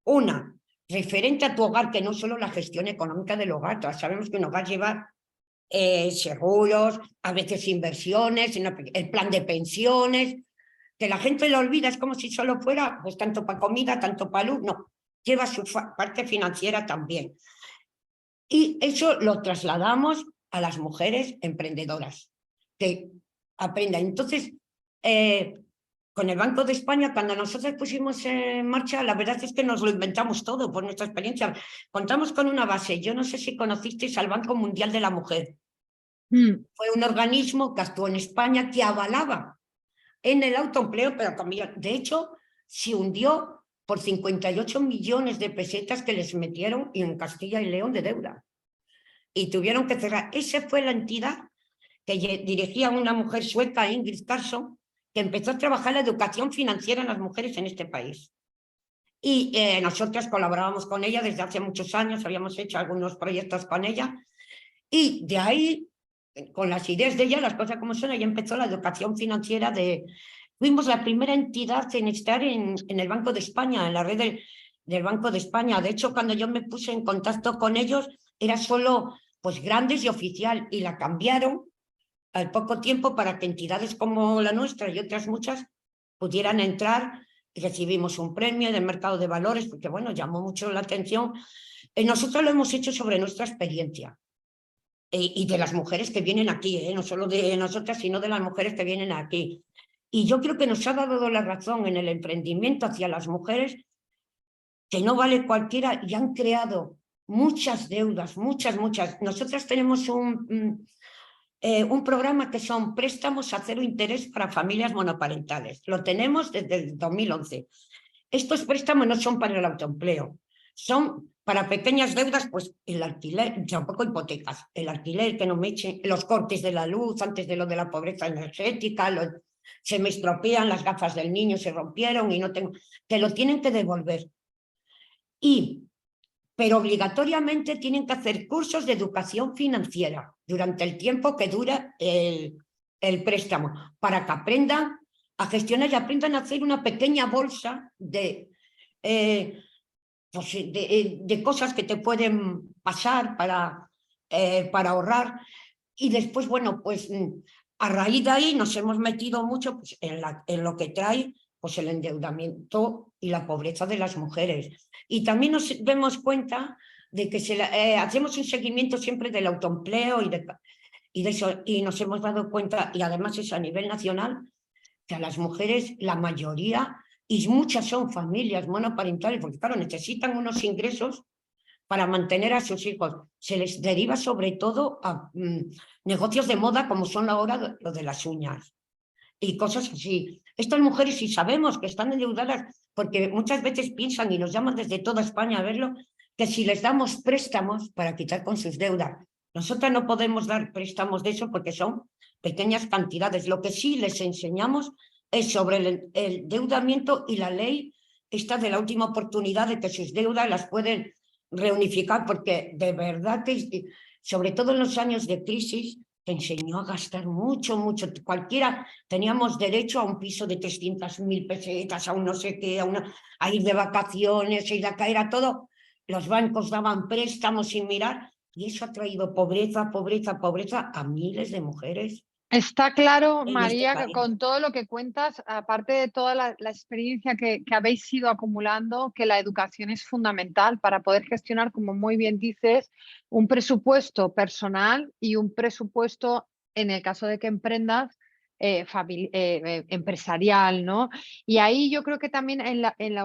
Una, referente a tu hogar, que no solo la gestión económica del hogar, todas sabemos que un hogar lleva seguros, a veces inversiones, el plan de pensiones, que la gente lo olvida, es como si solo fuera pues tanto para comida, tanto para luz, no, lleva su parte financiera también. Y eso lo trasladamos a las mujeres emprendedoras, que aprendan. Entonces, con el Banco de España, cuando nosotros pusimos en marcha, la verdad es que nos lo inventamos todo por nuestra experiencia. Contamos con una base. Yo no sé si conocisteis al Banco Mundial de la Mujer. Fue un organismo que actuó en España que avalaba en el autoempleo, pero también, de hecho, se hundió por 58 millones de pesetas que les metieron en Castilla y León de deuda. Y tuvieron que cerrar. Esa fue la entidad que dirigía una mujer sueca, Ingrid Carlsson, que empezó a trabajar la educación financiera en las mujeres en este país. Y nosotras colaborábamos con ella desde hace muchos años, habíamos hecho algunos proyectos con ella, y de ahí, con las ideas de ella, las cosas como son, ahí empezó la educación financiera fuimos la primera entidad en estar en el Banco de España, en la red del Banco de España. De hecho, cuando yo me puse en contacto con ellos, era solo pues grandes y oficial, y la cambiaron al poco tiempo para que entidades como la nuestra y otras muchas pudieran entrar. Y recibimos un premio del mercado de valores porque, bueno, llamó mucho la atención. Nosotros lo hemos hecho sobre nuestra experiencia y de las mujeres que vienen aquí, no solo de nosotras, sino de las mujeres que vienen aquí. Y yo creo que nos ha dado la razón en el emprendimiento hacia las mujeres, que no vale cualquiera, y han creado muchas deudas, muchas. Nosotras tenemos un programa que son préstamos a 0 interés para familias monoparentales. Lo tenemos desde el 2011. Estos préstamos no son para el autoempleo, son para pequeñas deudas, pues el alquiler, tampoco hipotecas, el alquiler, que no me echen, los cortes de la luz antes de lo de la pobreza energética, se me estropean las gafas del niño, se rompieron y no tengo, que lo tienen que devolver. Pero obligatoriamente tienen que hacer cursos de educación financiera durante el tiempo que dura el préstamo, para que aprendan a gestionar y aprendan a hacer una pequeña bolsa de cosas que te pueden pasar para ahorrar. Y después, bueno, pues a raíz de ahí nos hemos metido mucho pues, en lo que trae pues, el endeudamiento y la pobreza de las mujeres. Y también nos damos cuenta de que hacemos un seguimiento siempre del autoempleo y de eso, y nos hemos dado cuenta, y además es a nivel nacional, que a las mujeres, la mayoría, y muchas son familias monoparentales, porque claro, necesitan unos ingresos para mantener a sus hijos. Se les deriva sobre todo a negocios de moda, como son ahora lo de las uñas y cosas así. Estas mujeres, si sabemos que están endeudadas, porque muchas veces piensan y nos llaman desde toda España a verlo, que si les damos préstamos para quitar con sus deudas. Nosotras no podemos dar préstamos de eso porque son pequeñas cantidades. Lo que sí les enseñamos es sobre el endeudamiento y la ley esta de la última oportunidad, de que sus deudas las pueden reunificar, porque de verdad que sobre todo en los años de crisis, te enseñó a gastar mucho, mucho. Cualquiera teníamos derecho a un piso de 300.000 pesetas, a un no sé qué, a ir de vacaciones, a ir a caer a todo. Los bancos daban préstamos sin mirar y eso ha traído pobreza, pobreza, pobreza a miles de mujeres Está claro, en este María, que país. con todo lo que cuentas, aparte de toda la experiencia que habéis ido acumulando, que la educación es fundamental para poder gestionar, como muy bien dices, un presupuesto personal y un presupuesto, en el caso de que emprendas, empresarial, ¿no? Y ahí yo creo que también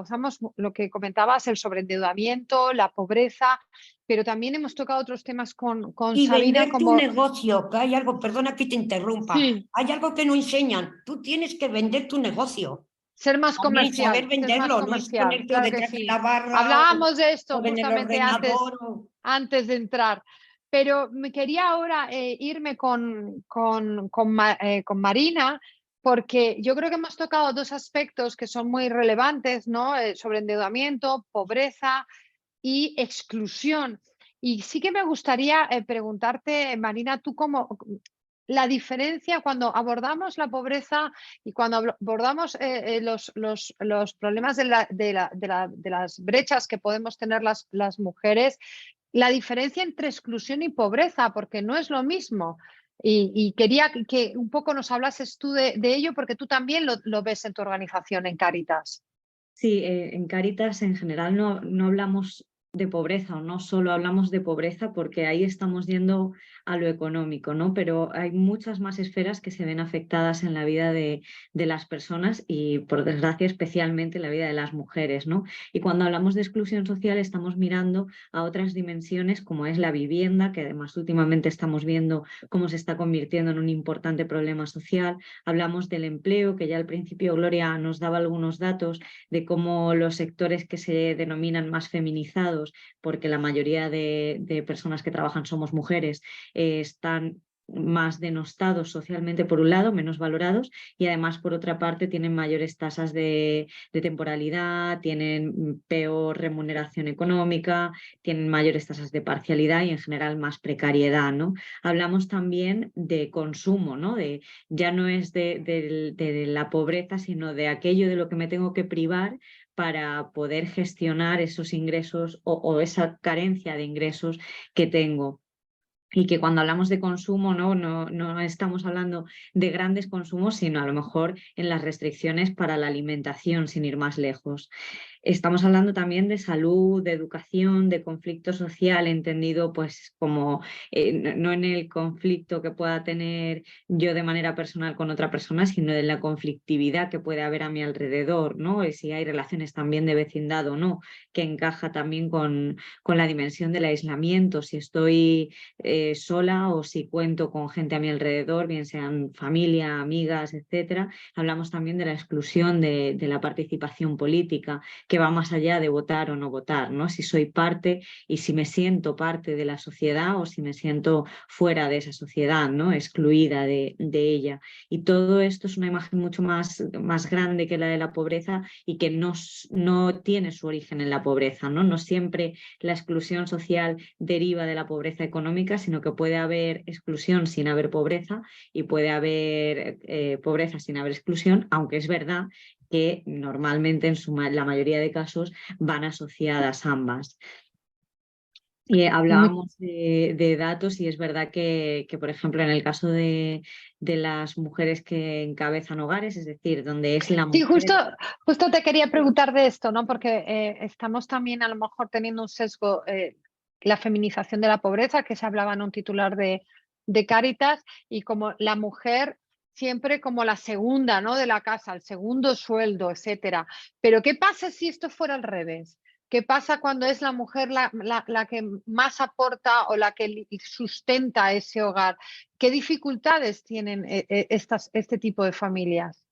usamos lo que comentabas, el sobreendeudamiento, la pobreza, pero también hemos tocado otros temas con Y Sabina, vender tu como negocio, que hay algo, perdona que te interrumpa, sí, hay algo que no enseñan. Tú tienes que vender tu negocio. ser más También saber comercial, ser más venderlo, no es comercial, ponerte o claro que detrás de la sí. barra Hablábamos de esto o en el justamente ordenador. antes de entrar, pero me quería ahora irme con Marina, porque yo creo que hemos tocado dos aspectos que son muy relevantes, ¿no? Sobre endeudamiento, pobreza y exclusión. Y sí que me gustaría preguntarte, Marina, tú cómo, la diferencia cuando abordamos la pobreza y cuando abordamos los problemas de las brechas que podemos tener las mujeres, la diferencia entre exclusión y pobreza, porque no es lo mismo. Y quería que un poco nos hablases tú de ello, porque tú también lo ves en tu organización, en Cáritas. Sí, en Cáritas en general no hablamos de pobreza o no solo hablamos de pobreza porque ahí estamos yendo a lo económico, ¿no? Pero hay muchas más esferas que se ven afectadas en la vida de las personas y, por desgracia, especialmente en la vida de las mujeres, ¿no? Y cuando hablamos de exclusión social estamos mirando a otras dimensiones como es la vivienda, que además últimamente estamos viendo cómo se está convirtiendo en un importante problema social. Hablamos del empleo, que ya al principio Gloria nos daba algunos datos de cómo los sectores que se denominan más feminizados, porque la mayoría de personas que trabajan somos mujeres, están más denostados socialmente por un lado, menos valorados, y además por otra parte tienen mayores tasas de temporalidad, tienen peor remuneración económica, tienen mayores tasas de parcialidad y en general más precariedad, ¿no? Hablamos también de consumo, ¿no? Ya no es de la pobreza, sino de aquello de lo que me tengo que privar para poder gestionar esos ingresos o esa carencia de ingresos que tengo. Y que cuando hablamos de consumo no estamos hablando de grandes consumos, sino a lo mejor en las restricciones para la alimentación, sin ir más lejos. Estamos hablando también de salud, de educación, de conflicto social, entendido pues como no en el conflicto que pueda tener yo de manera personal con otra persona, sino de la conflictividad que puede haber a mi alrededor, ¿no? Y si hay relaciones también de vecindad o no, que encaja también con la dimensión del aislamiento, si estoy sola o si cuento con gente a mi alrededor, bien sean familia, amigas, etcétera. Hablamos también de la exclusión de la participación política, que va más allá de votar o no votar, ¿no? Si soy parte y si me siento parte de la sociedad o si me siento fuera de esa sociedad, ¿no? Excluida de ella. Y todo esto es una imagen mucho más grande que la de la pobreza y que no tiene su origen en la pobreza, ¿no? No siempre la exclusión social deriva de la pobreza económica, sino que puede haber exclusión sin haber pobreza y puede haber pobreza sin haber exclusión, aunque es verdad que normalmente en la mayoría de casos van asociadas ambas. Y hablábamos de datos y es verdad que, por ejemplo, en el caso de las mujeres que encabezan hogares, es decir, donde es la Sí, mujer... justo te quería preguntar de esto, ¿no? Porque estamos también a lo mejor teniendo un sesgo, la feminización de la pobreza, que se hablaba en un titular de Cáritas, y como la mujer siempre como la segunda, ¿no? De la casa, el segundo sueldo, etcétera. Pero ¿qué pasa si esto fuera al revés? ¿Qué pasa cuando es la mujer la que más aporta o la que sustenta ese hogar? ¿Qué dificultades tienen este tipo de familias?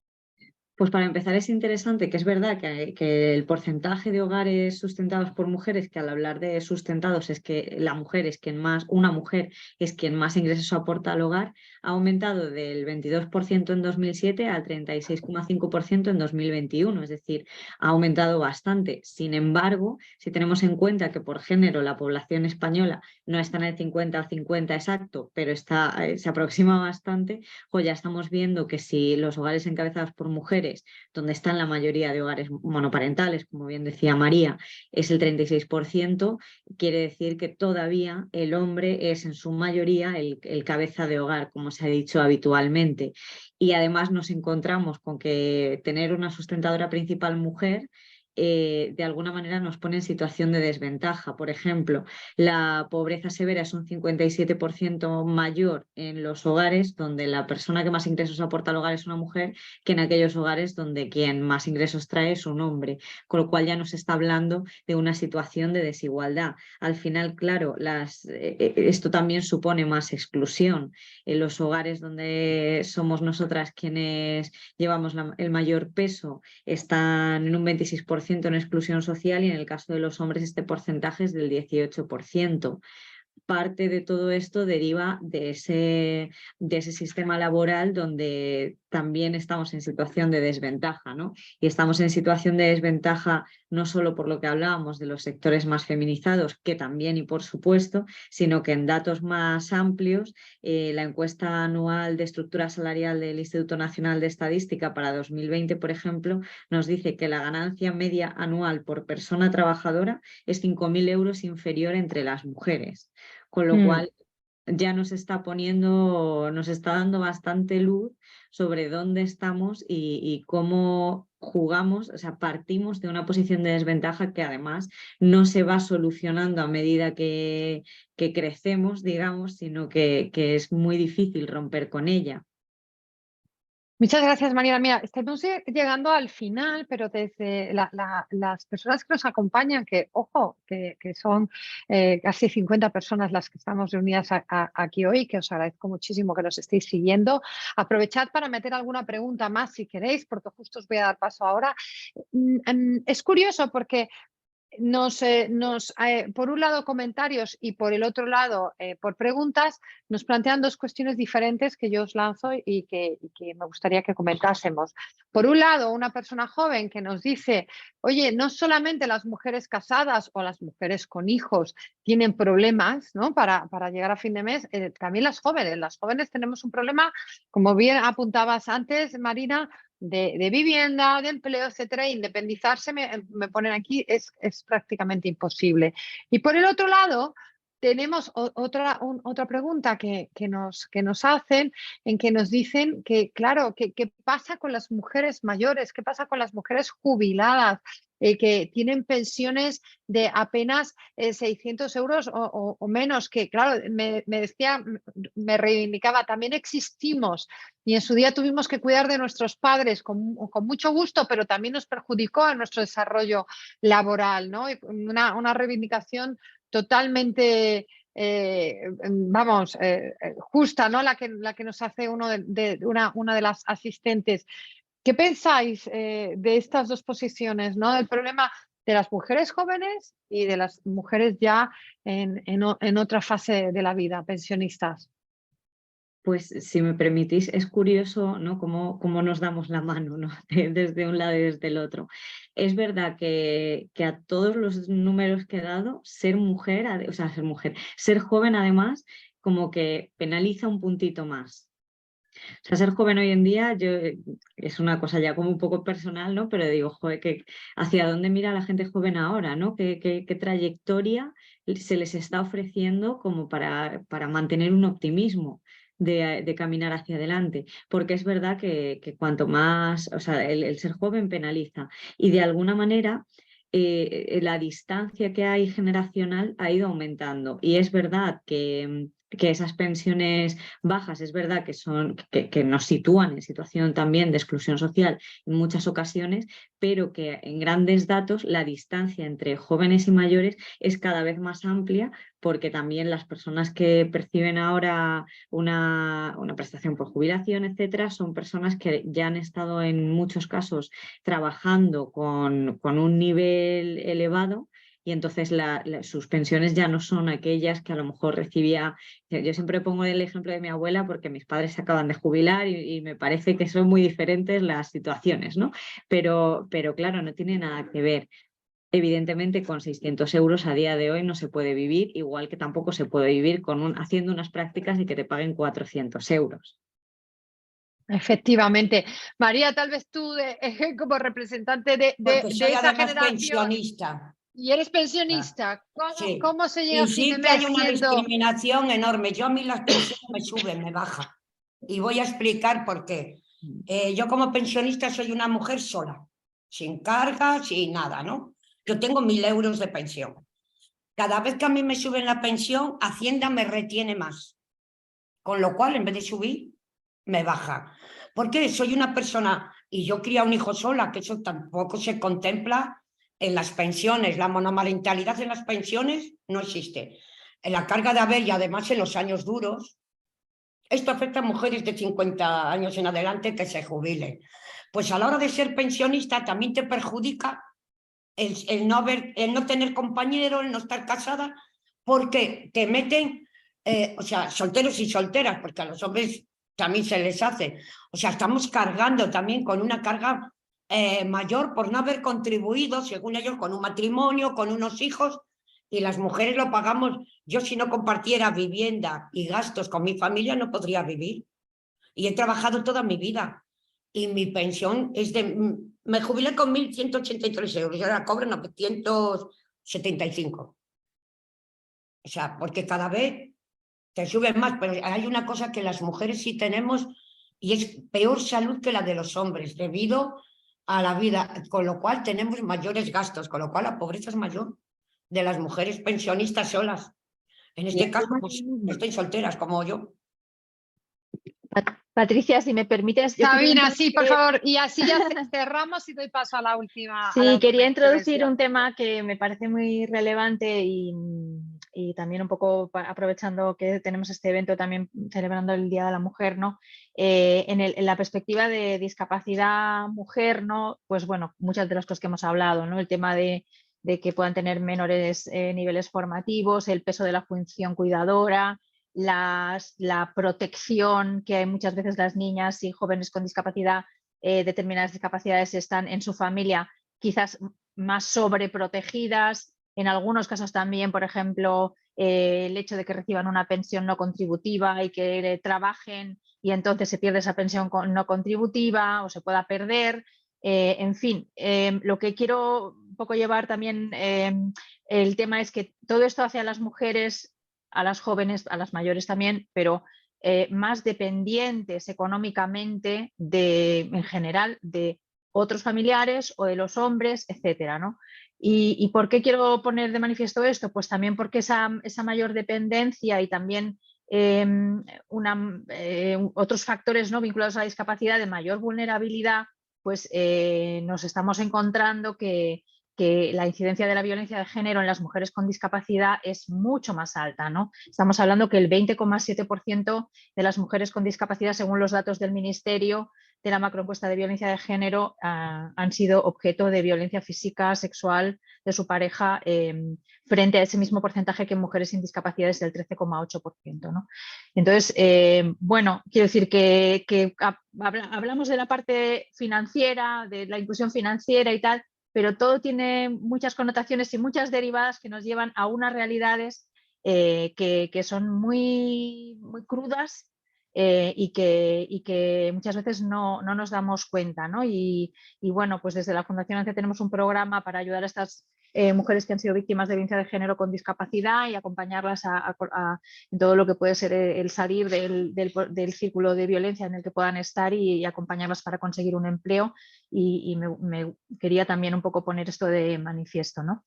Pues para empezar es interesante que es verdad que el porcentaje de hogares sustentados por mujeres, que al hablar de sustentados es que una mujer es quien más ingresos aporta al hogar, ha aumentado del 22% en 2007 al 36,5% en 2021, es decir, ha aumentado bastante. Sin embargo, si tenemos en cuenta que por género la población española no está en el 50-50 exacto, pero se aproxima bastante, pues ya estamos viendo que si los hogares encabezados por mujeres, donde están la mayoría de hogares monoparentales, como bien decía María, es el 36%, quiere decir que todavía el hombre es en su mayoría el cabeza de hogar, como se ha dicho habitualmente. Y además nos encontramos con que tener una sustentadora principal mujer de alguna manera nos pone en situación de desventaja. Por ejemplo, la pobreza severa es un 57% mayor en los hogares donde la persona que más ingresos aporta al hogar es una mujer que en aquellos hogares donde quien más ingresos trae es un hombre, con lo cual ya nos está hablando de una situación de desigualdad. Al final, claro, esto también supone más exclusión. En los hogares donde somos nosotras quienes llevamos el mayor peso están en un 26% en exclusión social y en el caso de los hombres este porcentaje es del 18%. Parte de todo esto deriva de ese sistema laboral donde también estamos en situación de desventaja, ¿no? Y estamos en situación de desventaja no solo por lo que hablábamos de los sectores más feminizados, que también y por supuesto, sino que en datos más amplios, la encuesta anual de estructura salarial del Instituto Nacional de Estadística para 2020, por ejemplo, nos dice que la ganancia media anual por persona trabajadora es 5.000 euros inferior entre las mujeres. Con lo cual ya nos está dando bastante luz sobre dónde estamos y cómo jugamos, o sea, partimos de una posición de desventaja que además no se va solucionando a medida que crecemos, digamos, sino que es muy difícil romper con ella. Muchas gracias, María. Mira, estamos llegando al final, pero desde las personas que nos acompañan, que ojo, que son casi 50 personas las que estamos reunidas aquí hoy, que os agradezco muchísimo que nos estéis siguiendo. Aprovechad para meter alguna pregunta más si queréis, porque justo os voy a dar paso ahora. Es curioso porque por un lado comentarios y por el otro lado por preguntas nos plantean dos cuestiones diferentes que yo os lanzo y que me gustaría que comentásemos. Por un lado, una persona joven que nos dice, oye, no solamente las mujeres casadas o las mujeres con hijos tienen problemas, ¿no? para llegar a fin de mes, también las jóvenes tenemos un problema, como bien apuntabas antes, Marina, de vivienda, de empleo, etcétera. Independizarse, me ponen aquí, es prácticamente imposible. Y por el otro lado, tenemos otra pregunta que nos hacen, en que nos dicen que, claro, ¿qué pasa con las mujeres mayores? ¿Qué pasa con las mujeres jubiladas? Que tienen pensiones de apenas 600 euros o menos, que claro, me decía, me reivindicaba, también existimos y en su día tuvimos que cuidar de nuestros padres con mucho gusto, pero también nos perjudicó a nuestro desarrollo laboral, ¿no? Y una reivindicación totalmente justa, ¿no? La que nos hace una de las asistentes. ¿Qué pensáis de estas dos posiciones, ¿no? Del problema de las mujeres jóvenes y de las mujeres ya en otra fase de la vida, pensionistas? Pues si me permitís, es curioso, ¿no? Cómo nos damos la mano, ¿no? Desde un lado y desde el otro. Es verdad que a todos los números que he dado, ser joven además, como que penaliza un puntito más. O sea, ser joven hoy en día es una cosa ya como un poco personal, ¿no? Pero digo, joder, ¿hacia dónde mira la gente joven ahora, ¿no? ¿Qué trayectoria se les está ofreciendo como para mantener un optimismo de caminar hacia adelante? Porque es verdad que cuanto más, o sea, el ser joven penaliza y de alguna manera la distancia que hay generacional ha ido aumentando. Y es verdad que que esas pensiones bajas es verdad que nos sitúan en situación también de exclusión social en muchas ocasiones, pero que en grandes datos la distancia entre jóvenes y mayores es cada vez más amplia, porque también las personas que perciben ahora una prestación por jubilación, etcétera, son personas que ya han estado en muchos casos trabajando con un nivel elevado. Y entonces sus pensiones ya no son aquellas que a lo mejor recibía. Yo siempre pongo el ejemplo de mi abuela porque mis padres se acaban de jubilar y me parece que son muy diferentes las situaciones, ¿no? Pero claro, no tiene nada que ver. Evidentemente, con 600 euros a día de hoy no se puede vivir, igual que tampoco se puede vivir haciendo unas prácticas y que te paguen 400 euros. Efectivamente. María, tal vez tú como representante de Porque soy esa además generación pensionista. y eres pensionista, Sí. ¿cómo se llega Y a fin de sí que hay mes una siendo... discriminación enorme. Yo a mí las pensiones me suben, me bajan. Y voy a explicar por qué. Yo como pensionista soy una mujer sola, sin cargas, sin nada, ¿no? Yo tengo 1.000 euros de pensión. Cada vez que a mí me suben la pensión, Hacienda me retiene más. Con lo cual, en vez de subir, me baja. Porque soy una persona, y yo cría un hijo sola, que eso tampoco se contempla en las pensiones. La monomarentalidad en las pensiones no existe. En la carga de haber y además en los años duros, esto afecta a mujeres de 50 años en adelante que se jubilen. Pues a la hora de ser pensionista también te perjudica el no tener compañero, el no estar casada, porque te meten, o sea, solteros y solteras, porque a los hombres también se les hace. O sea, estamos cargando también con una carga mayor por no haber contribuido, según ellos, con un matrimonio, con unos hijos, y las mujeres lo pagamos. Yo, si no compartiera vivienda y gastos con mi familia, no podría vivir. Y he trabajado toda mi vida. Y mi pensión es de... Me jubilé con 1.183 euros y ahora cobro 975. O sea, porque cada vez te suben más, pero hay una cosa que las mujeres sí tenemos y es peor salud que la de los hombres debido a la vida, con lo cual tenemos mayores gastos, con lo cual la pobreza es mayor de las mujeres pensionistas solas. En este caso, pues estoy solteras como yo. Patricia, si me permites, yo quería Sabina, sí, por introducir, favor. Y así ya cerramos y doy paso a la última sí, quería introducir intervención. un tema que me parece muy relevante y también un poco aprovechando que tenemos este evento también celebrando el Día de la Mujer, ¿no? En la perspectiva de discapacidad mujer, ¿no? Pues bueno, muchas de las cosas que hemos hablado, ¿no? El tema de que puedan tener menores niveles formativos, el peso de la función cuidadora, la protección que hay muchas veces las niñas y jóvenes con discapacidad, determinadas discapacidades están en su familia quizás más sobreprotegidas. En algunos casos también, por ejemplo, el hecho de que reciban una pensión no contributiva y que trabajen y entonces se pierde esa pensión no contributiva o se pueda perder. En fin, lo que quiero un poco llevar también el tema es que todo esto hace a las mujeres, a las jóvenes, a las mayores también, pero más dependientes económicamente en general de otros familiares o de los hombres, etcétera, ¿no? ¿Y por qué quiero poner de manifiesto esto? Pues también porque esa mayor dependencia y también otros factores, ¿no?, vinculados a la discapacidad de mayor vulnerabilidad, pues nos estamos encontrando que la incidencia de la violencia de género en las mujeres con discapacidad es mucho más alta, ¿no? Estamos hablando que el 20,7% de las mujeres con discapacidad, según los datos del Ministerio de la macroencuesta de violencia de género, han sido objeto de violencia física, sexual de su pareja, frente a ese mismo porcentaje que en mujeres sin discapacidades del 13,8%, ¿no? Entonces, bueno, quiero decir que hablamos de la parte financiera, de la inclusión financiera y tal, pero todo tiene muchas connotaciones y muchas derivadas que nos llevan a unas realidades que son muy, muy crudas y que muchas veces no nos damos cuenta, ¿no? Y bueno, pues desde la Fundación ANCE tenemos un programa para ayudar a estas mujeres que han sido víctimas de violencia de género con discapacidad y acompañarlas en todo lo que puede ser el salir del círculo de violencia en el que puedan estar y acompañarlas para conseguir un empleo. Y me quería también un poco poner esto de manifiesto, ¿no?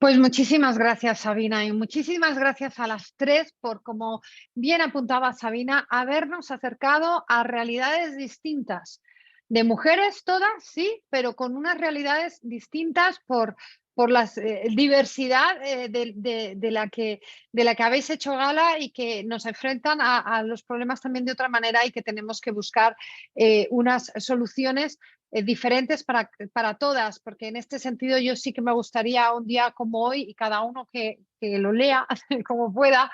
Pues muchísimas gracias, Sabina, y muchísimas gracias a las tres por, como bien apuntaba Sabina, habernos acercado a realidades distintas. De mujeres todas, sí, pero con unas realidades distintas por la diversidad de la que habéis hecho gala y que nos enfrentan a los problemas también de otra manera y que tenemos que buscar unas soluciones diferentes para todas, porque en este sentido yo sí que me gustaría un día como hoy y cada uno que lo lea como pueda,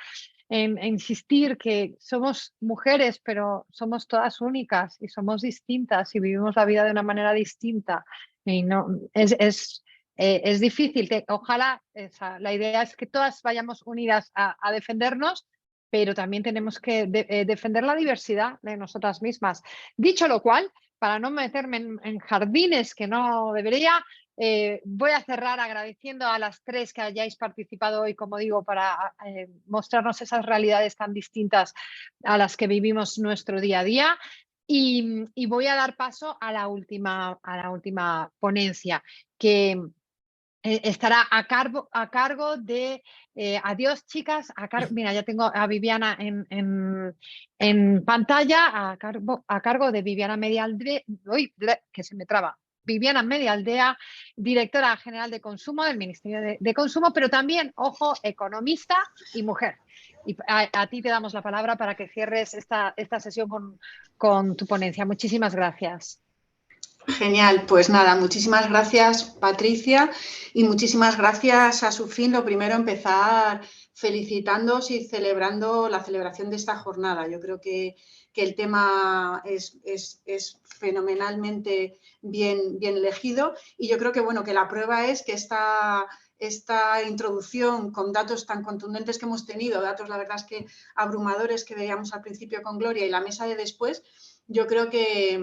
insistir que somos mujeres, pero somos todas únicas y somos distintas y vivimos la vida de una manera distinta. Y no, es difícil, ojalá la idea es que todas vayamos unidas a defendernos, pero también tenemos que defender la diversidad de nosotras mismas. Dicho lo cual, para no meterme en jardines que no debería, voy a cerrar agradeciendo a las tres que hayáis participado hoy, como digo, para mostrarnos esas realidades tan distintas a las que vivimos nuestro día a día. Y voy a dar paso a la última ponencia, que estará a cargo de, adiós chicas, mira, ya tengo a Viviana en pantalla, a cargo de Viviana Medialdea, que se me traba, Viviana Medialdea, directora general de consumo del Ministerio de Consumo, pero también, ojo, economista y mujer. Y a ti te damos la palabra para que cierres esta sesión con tu ponencia. Muchísimas gracias. Genial, pues nada, muchísimas gracias Patricia y muchísimas gracias a Asufin. Lo primero, empezar felicitándoos y celebrando la celebración de esta jornada. Yo creo que el tema es fenomenalmente bien elegido y yo creo que, bueno, que la prueba es que esta introducción con datos tan contundentes que hemos tenido, datos la verdad es que abrumadores que veíamos al principio con Gloria y la mesa de después, yo creo que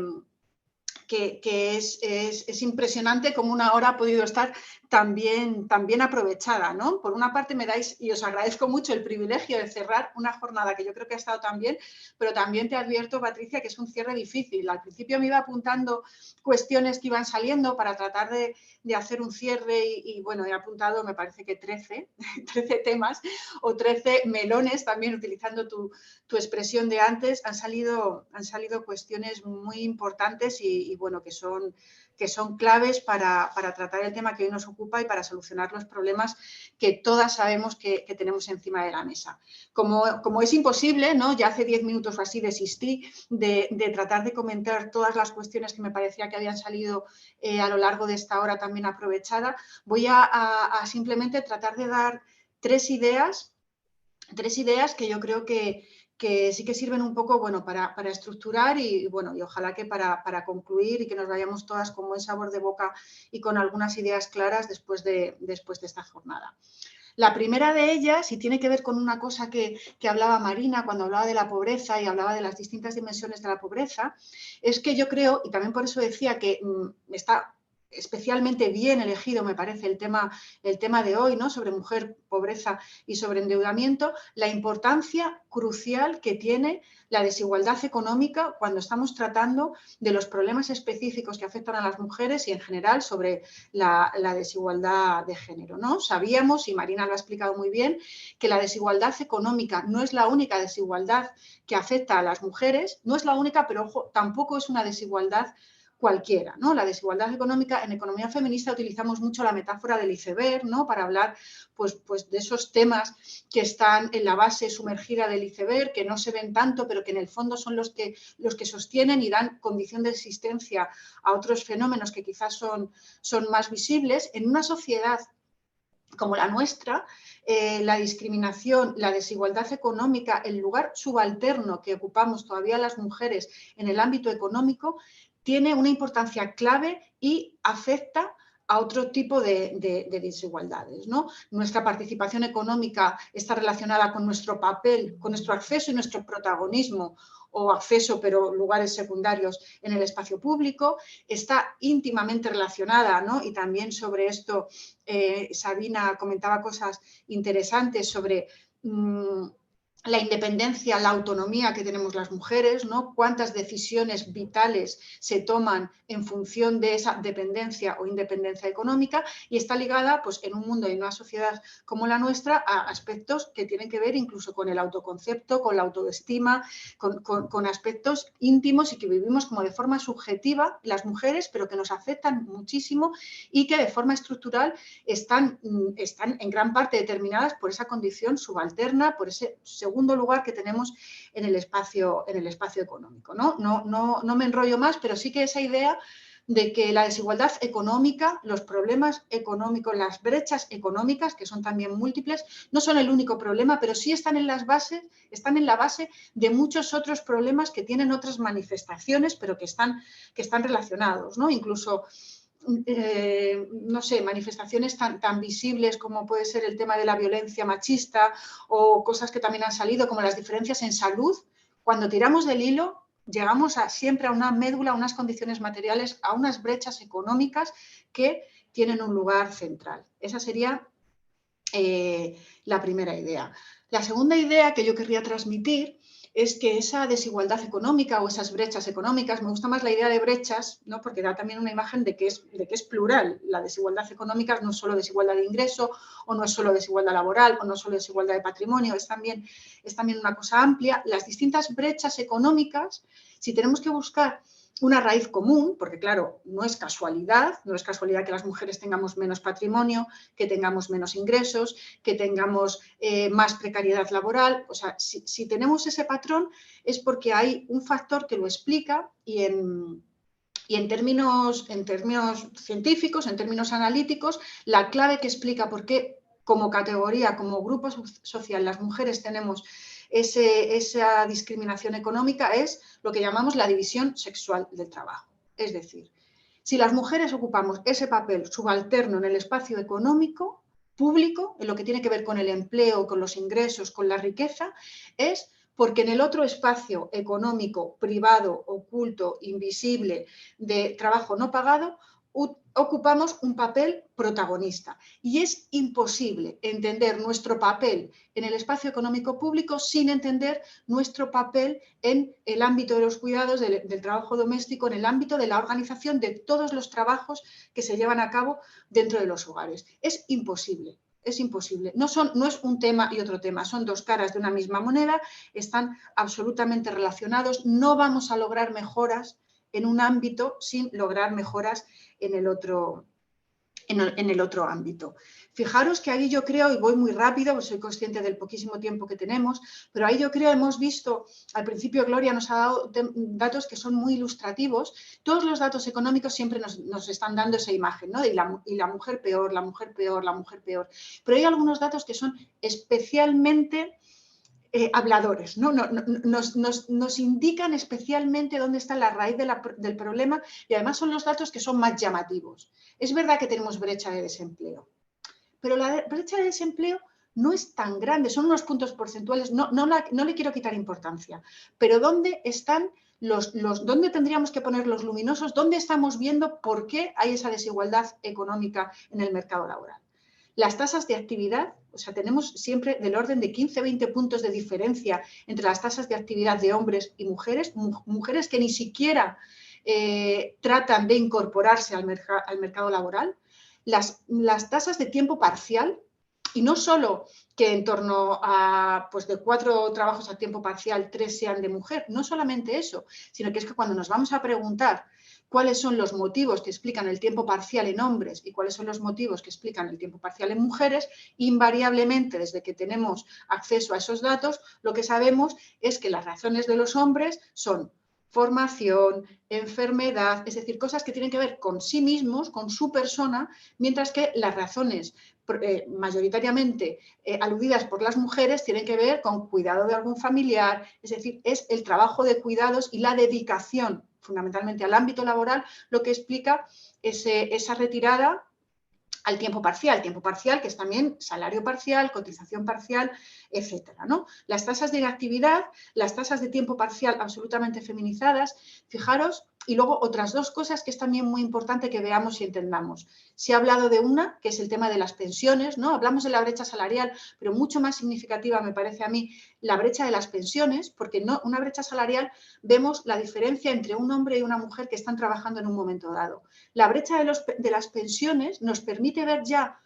es impresionante cómo una hora ha podido estar tan bien aprovechada, ¿no? Por una parte me dais, y os agradezco mucho el privilegio de cerrar una jornada que yo creo que ha estado tan bien, pero también te advierto, Patricia, que es un cierre difícil. Al principio me iba apuntando cuestiones que iban saliendo para tratar de hacer un cierre y bueno, he apuntado, me parece que 13 temas o 13 melones, también utilizando tu expresión de antes. Han salido cuestiones muy importantes y bueno, que son claves para tratar el tema que hoy nos ocupa y para solucionar los problemas que todas sabemos que tenemos encima de la mesa. Como es imposible, ¿no? Ya hace 10 minutos o así desistí de tratar de comentar todas las cuestiones que me parecía que habían salido a lo largo de esta hora también aprovechada. Voy a simplemente tratar de dar tres ideas que yo creo que sí que sirven un poco, bueno, para estructurar y bueno, y ojalá que para concluir y que nos vayamos todas con buen sabor de boca y con algunas ideas claras después de esta jornada. La primera de ellas, y tiene que ver con una cosa que hablaba Marina cuando hablaba de la pobreza y hablaba de las distintas dimensiones de la pobreza, es que yo creo, y también por eso decía que está especialmente bien elegido, me parece, el tema de hoy, ¿no? Sobre mujer, pobreza y sobre endeudamiento, la importancia crucial que tiene la desigualdad económica cuando estamos tratando de los problemas específicos que afectan a las mujeres y en general sobre la desigualdad de género, ¿no? Sabíamos, y Marina lo ha explicado muy bien, que la desigualdad económica no es la única desigualdad que afecta a las mujeres, no es la única, pero ojo, tampoco es una desigualdad cualquiera, ¿no? La desigualdad económica, en economía feminista utilizamos mucho la metáfora del iceberg, ¿no? Para hablar pues de esos temas que están en la base sumergida del iceberg, que no se ven tanto, pero que en el fondo son los que sostienen y dan condición de existencia a otros fenómenos que quizás son más visibles. En una sociedad como la nuestra, la discriminación, la desigualdad económica, el lugar subalterno que ocupamos todavía las mujeres en el ámbito económico, tiene una importancia clave y afecta a otro tipo de desigualdades, ¿no? Nuestra participación económica está relacionada con nuestro papel, con nuestro acceso y nuestro protagonismo o acceso, pero lugares secundarios en el espacio público, está íntimamente relacionada, ¿no? Y también sobre esto Sabina comentaba cosas interesantes sobre la independencia, la autonomía que tenemos las mujeres, ¿no? Cuántas decisiones vitales se toman en función de esa dependencia o independencia económica, y está ligada, pues, en un mundo y en una sociedad como la nuestra, a aspectos que tienen que ver incluso con el autoconcepto, con la autoestima, con aspectos íntimos y que vivimos como de forma subjetiva las mujeres, pero que nos afectan muchísimo y que de forma estructural están en gran parte determinadas por esa condición subalterna, por ese segundo lugar que tenemos en el espacio económico, ¿no? No me enrollo más, pero sí que esa idea de que la desigualdad económica, los problemas económicos, las brechas económicas, que son también múltiples, no son el único problema, pero sí están en la base de muchos otros problemas que tienen otras manifestaciones, pero que están relacionados, ¿no? Incluso no sé, manifestaciones tan visibles como puede ser el tema de la violencia machista, o cosas que también han salido como las diferencias en salud. Cuando tiramos del hilo, llegamos siempre a una médula, a unas condiciones materiales, a unas brechas económicas que tienen un lugar central. Esa sería la primera idea. La segunda idea que yo querría transmitir es que esa desigualdad económica o esas brechas económicas, me gusta más la idea de brechas, ¿no? Porque da también una imagen de que es plural. La desigualdad económica no es solo desigualdad de ingreso, o no es solo desigualdad laboral, o no es solo desigualdad de patrimonio, es también una cosa amplia. Las distintas brechas económicas, si tenemos que buscar una raíz común, porque claro, no es casualidad que las mujeres tengamos menos patrimonio, que tengamos menos ingresos, que tengamos más precariedad laboral. O sea, si tenemos ese patrón es porque hay un factor que lo explica, y en términos científicos, en términos analíticos, la clave que explica por qué como categoría, como grupo social, las mujeres tenemos esa discriminación económica es lo que llamamos la división sexual del trabajo. Es decir, si las mujeres ocupamos ese papel subalterno en el espacio económico público, en lo que tiene que ver con el empleo, con los ingresos, con la riqueza, es porque en el otro espacio económico, privado, oculto, invisible, de trabajo no pagado, ocupamos un papel protagonista, y es imposible entender nuestro papel en el espacio económico público sin entender nuestro papel en el ámbito de los cuidados, del trabajo doméstico, en el ámbito de la organización de todos los trabajos que se llevan a cabo dentro de los hogares. Es imposible. Es imposible. No es un tema y otro tema, son dos caras de una misma moneda, están absolutamente relacionados. No vamos a lograr mejoras en un ámbito sin lograr mejoras en el otro ámbito. Fijaros que ahí yo creo, y voy muy rápido, pues soy consciente del poquísimo tiempo que tenemos, pero ahí yo creo hemos visto, al principio Gloria nos ha dado datos que son muy ilustrativos. Todos los datos económicos siempre nos están dando esa imagen, ¿no? Y la mujer peor, la mujer peor, la mujer peor. Pero hay algunos datos que son especialmente habladores, ¿no? Nos indican especialmente dónde está la raíz del problema, y además son los datos que son más llamativos. Es verdad que tenemos brecha de desempleo, pero la brecha de desempleo no es tan grande, son unos puntos porcentuales, no le quiero quitar importancia, pero ¿dónde están dónde tendríamos que poner los luminosos? ¿Dónde estamos viendo por qué hay esa desigualdad económica en el mercado laboral? Las tasas de actividad, o sea, tenemos siempre del orden de 15-20 puntos de diferencia entre las tasas de actividad de hombres y mujeres, mujeres que ni siquiera tratan de incorporarse al mercado laboral. Las tasas de tiempo parcial, y no solo que en torno a de 4 trabajos a tiempo parcial, 3 sean de mujer, no solamente eso, sino que es que cuando nos vamos a preguntar cuáles son los motivos que explican el tiempo parcial en hombres y cuáles son los motivos que explican el tiempo parcial en mujeres, invariablemente, desde que tenemos acceso a esos datos, lo que sabemos es que las razones de los hombres son formación, enfermedad, es decir, cosas que tienen que ver con sí mismos, con su persona, mientras que las razones mayoritariamente aludidas por las mujeres tienen que ver con cuidado de algún familiar, es decir, es el trabajo de cuidados y la dedicación fundamentalmente al ámbito laboral lo que explica esa retirada al tiempo parcial que es también salario parcial, cotización parcial, etcétera, ¿no? Las tasas de inactividad, las tasas de tiempo parcial absolutamente feminizadas. Fijaros Y luego otras dos cosas que es también muy importante que veamos y entendamos. Se ha hablado de una, que es el tema de las pensiones, ¿no? Hablamos de la brecha salarial, pero mucho más significativa me parece a mí la brecha de las pensiones, porque no, una brecha salarial vemos la diferencia entre un hombre y una mujer que están trabajando en un momento dado. La brecha de las pensiones nos permite ver ya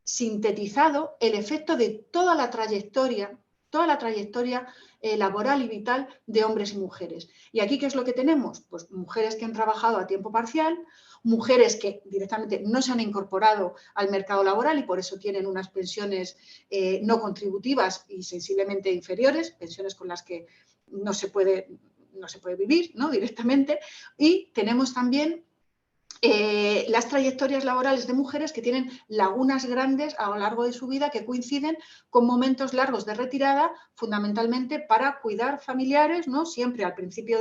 sintetizado el efecto de toda la trayectoria laboral y vital de hombres y mujeres. ¿Y aquí qué es lo que tenemos? Pues mujeres que han trabajado a tiempo parcial, mujeres que directamente no se han incorporado al mercado laboral y por eso tienen unas pensiones no contributivas y sensiblemente inferiores, pensiones con las que no se puede vivir, ¿no? Directamente. Y tenemos también las trayectorias laborales de mujeres que tienen lagunas grandes a lo largo de su vida que coinciden con momentos largos de retirada, fundamentalmente para cuidar familiares, ¿no? Siempre al principio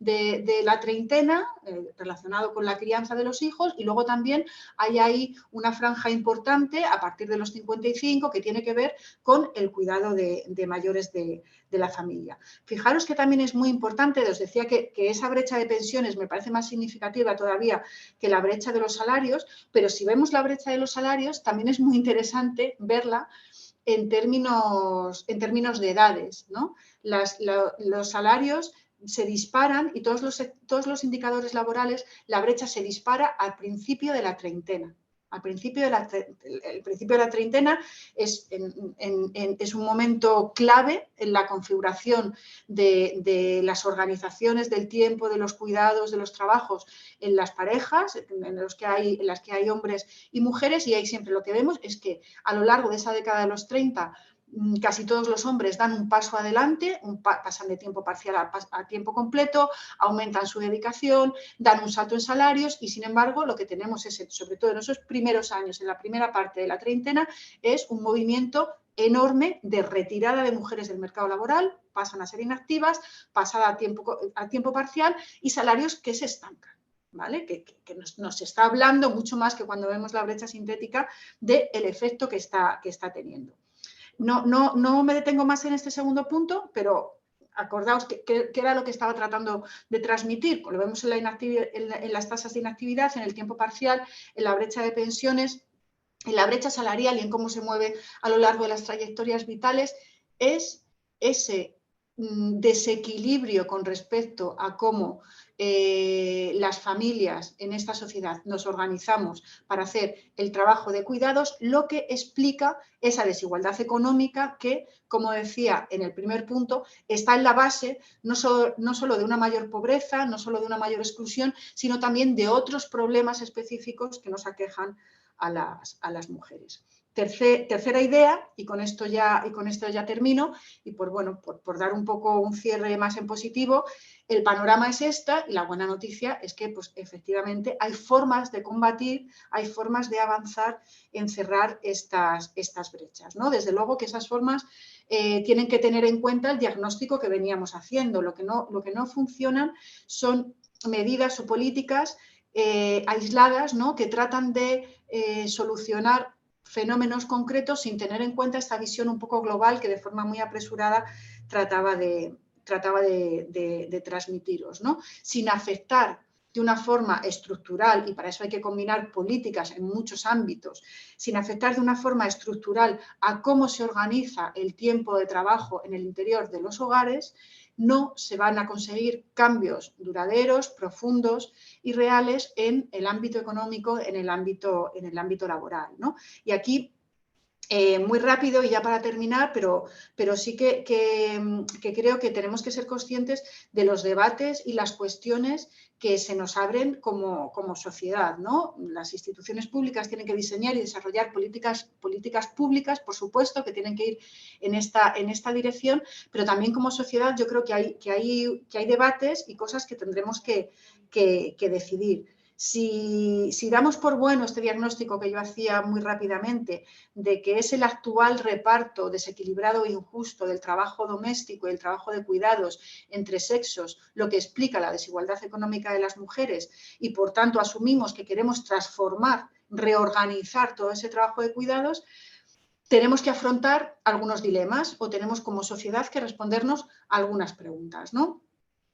de la treintena, relacionado con la crianza de los hijos, y luego también hay ahí una franja importante a partir de los 55 que tiene que ver con el cuidado de mayores de la familia. Fijaros que también es muy importante, os decía que esa brecha de pensiones me parece más significativa todavía que la brecha de los salarios, pero si vemos la brecha de los salarios también es muy interesante verla en términos de edades, ¿no? Los salarios se disparan y todos los indicadores laborales, la brecha se dispara al principio de la treintena. El principio de la treintena es un momento clave en la configuración de las organizaciones del tiempo, de los cuidados, de los trabajos en las parejas, en las que hay hombres y mujeres, y ahí siempre lo que vemos es que a lo largo de esa década de los 30 casi todos los hombres dan un paso adelante, pasan de tiempo parcial a tiempo completo, aumentan su dedicación, dan un salto en salarios y, sin embargo, lo que tenemos es, sobre todo en esos primeros años, en la primera parte de la treintena, es un movimiento enorme de retirada de mujeres del mercado laboral, pasan a ser inactivas, pasada a tiempo parcial y salarios que se estancan. ¿Vale? Que nos está hablando mucho más que cuando vemos la brecha sintética del efecto que está teniendo. No me detengo más en este segundo punto, pero acordaos que era lo que estaba tratando de transmitir. Lo vemos en las tasas de inactividad, en el tiempo parcial, en la brecha de pensiones, en la brecha salarial y en cómo se mueve a lo largo de las trayectorias vitales, es ese desequilibrio con respecto a cómo las familias en esta sociedad nos organizamos para hacer el trabajo de cuidados, lo que explica esa desigualdad económica que, como decía en el primer punto, está en la base no solo de una mayor pobreza, no solo de una mayor exclusión, sino también de otros problemas específicos que nos aquejan a las mujeres. Tercera idea, y con esto ya termino, y por dar un poco un cierre más en positivo, el panorama es esta y la buena noticia es que pues, efectivamente hay formas de combatir, hay formas de avanzar en cerrar estas brechas, ¿no? Desde luego que esas formas tienen que tener en cuenta el diagnóstico que veníamos haciendo. Lo que no funcionan son medidas o políticas aisladas, ¿no? Que tratan de solucionar fenómenos concretos sin tener en cuenta esta visión un poco global que de forma muy apresurada trataba de transmitiros, ¿no? Sin afectar de una forma estructural, y para eso hay que combinar políticas en muchos ámbitos, sin afectar de una forma estructural a cómo se organiza el tiempo de trabajo en el interior de los hogares, no se van a conseguir cambios duraderos, profundos y reales en el ámbito económico, en el ámbito laboral, ¿no? Y aquí, muy rápido y ya para terminar, pero sí que creo que tenemos que ser conscientes de los debates y las cuestiones que se nos abren como sociedad, ¿no? Las instituciones públicas tienen que diseñar y desarrollar políticas públicas, por supuesto, que tienen que ir en esta dirección, pero también como sociedad yo creo que hay debates y cosas que tendremos que decidir. Si damos por bueno este diagnóstico que yo hacía muy rápidamente de que es el actual reparto desequilibrado e injusto del trabajo doméstico y el trabajo de cuidados entre sexos lo que explica la desigualdad económica de las mujeres y por tanto asumimos que queremos transformar, reorganizar todo ese trabajo de cuidados, tenemos que afrontar algunos dilemas o tenemos como sociedad que respondernos algunas preguntas, ¿no?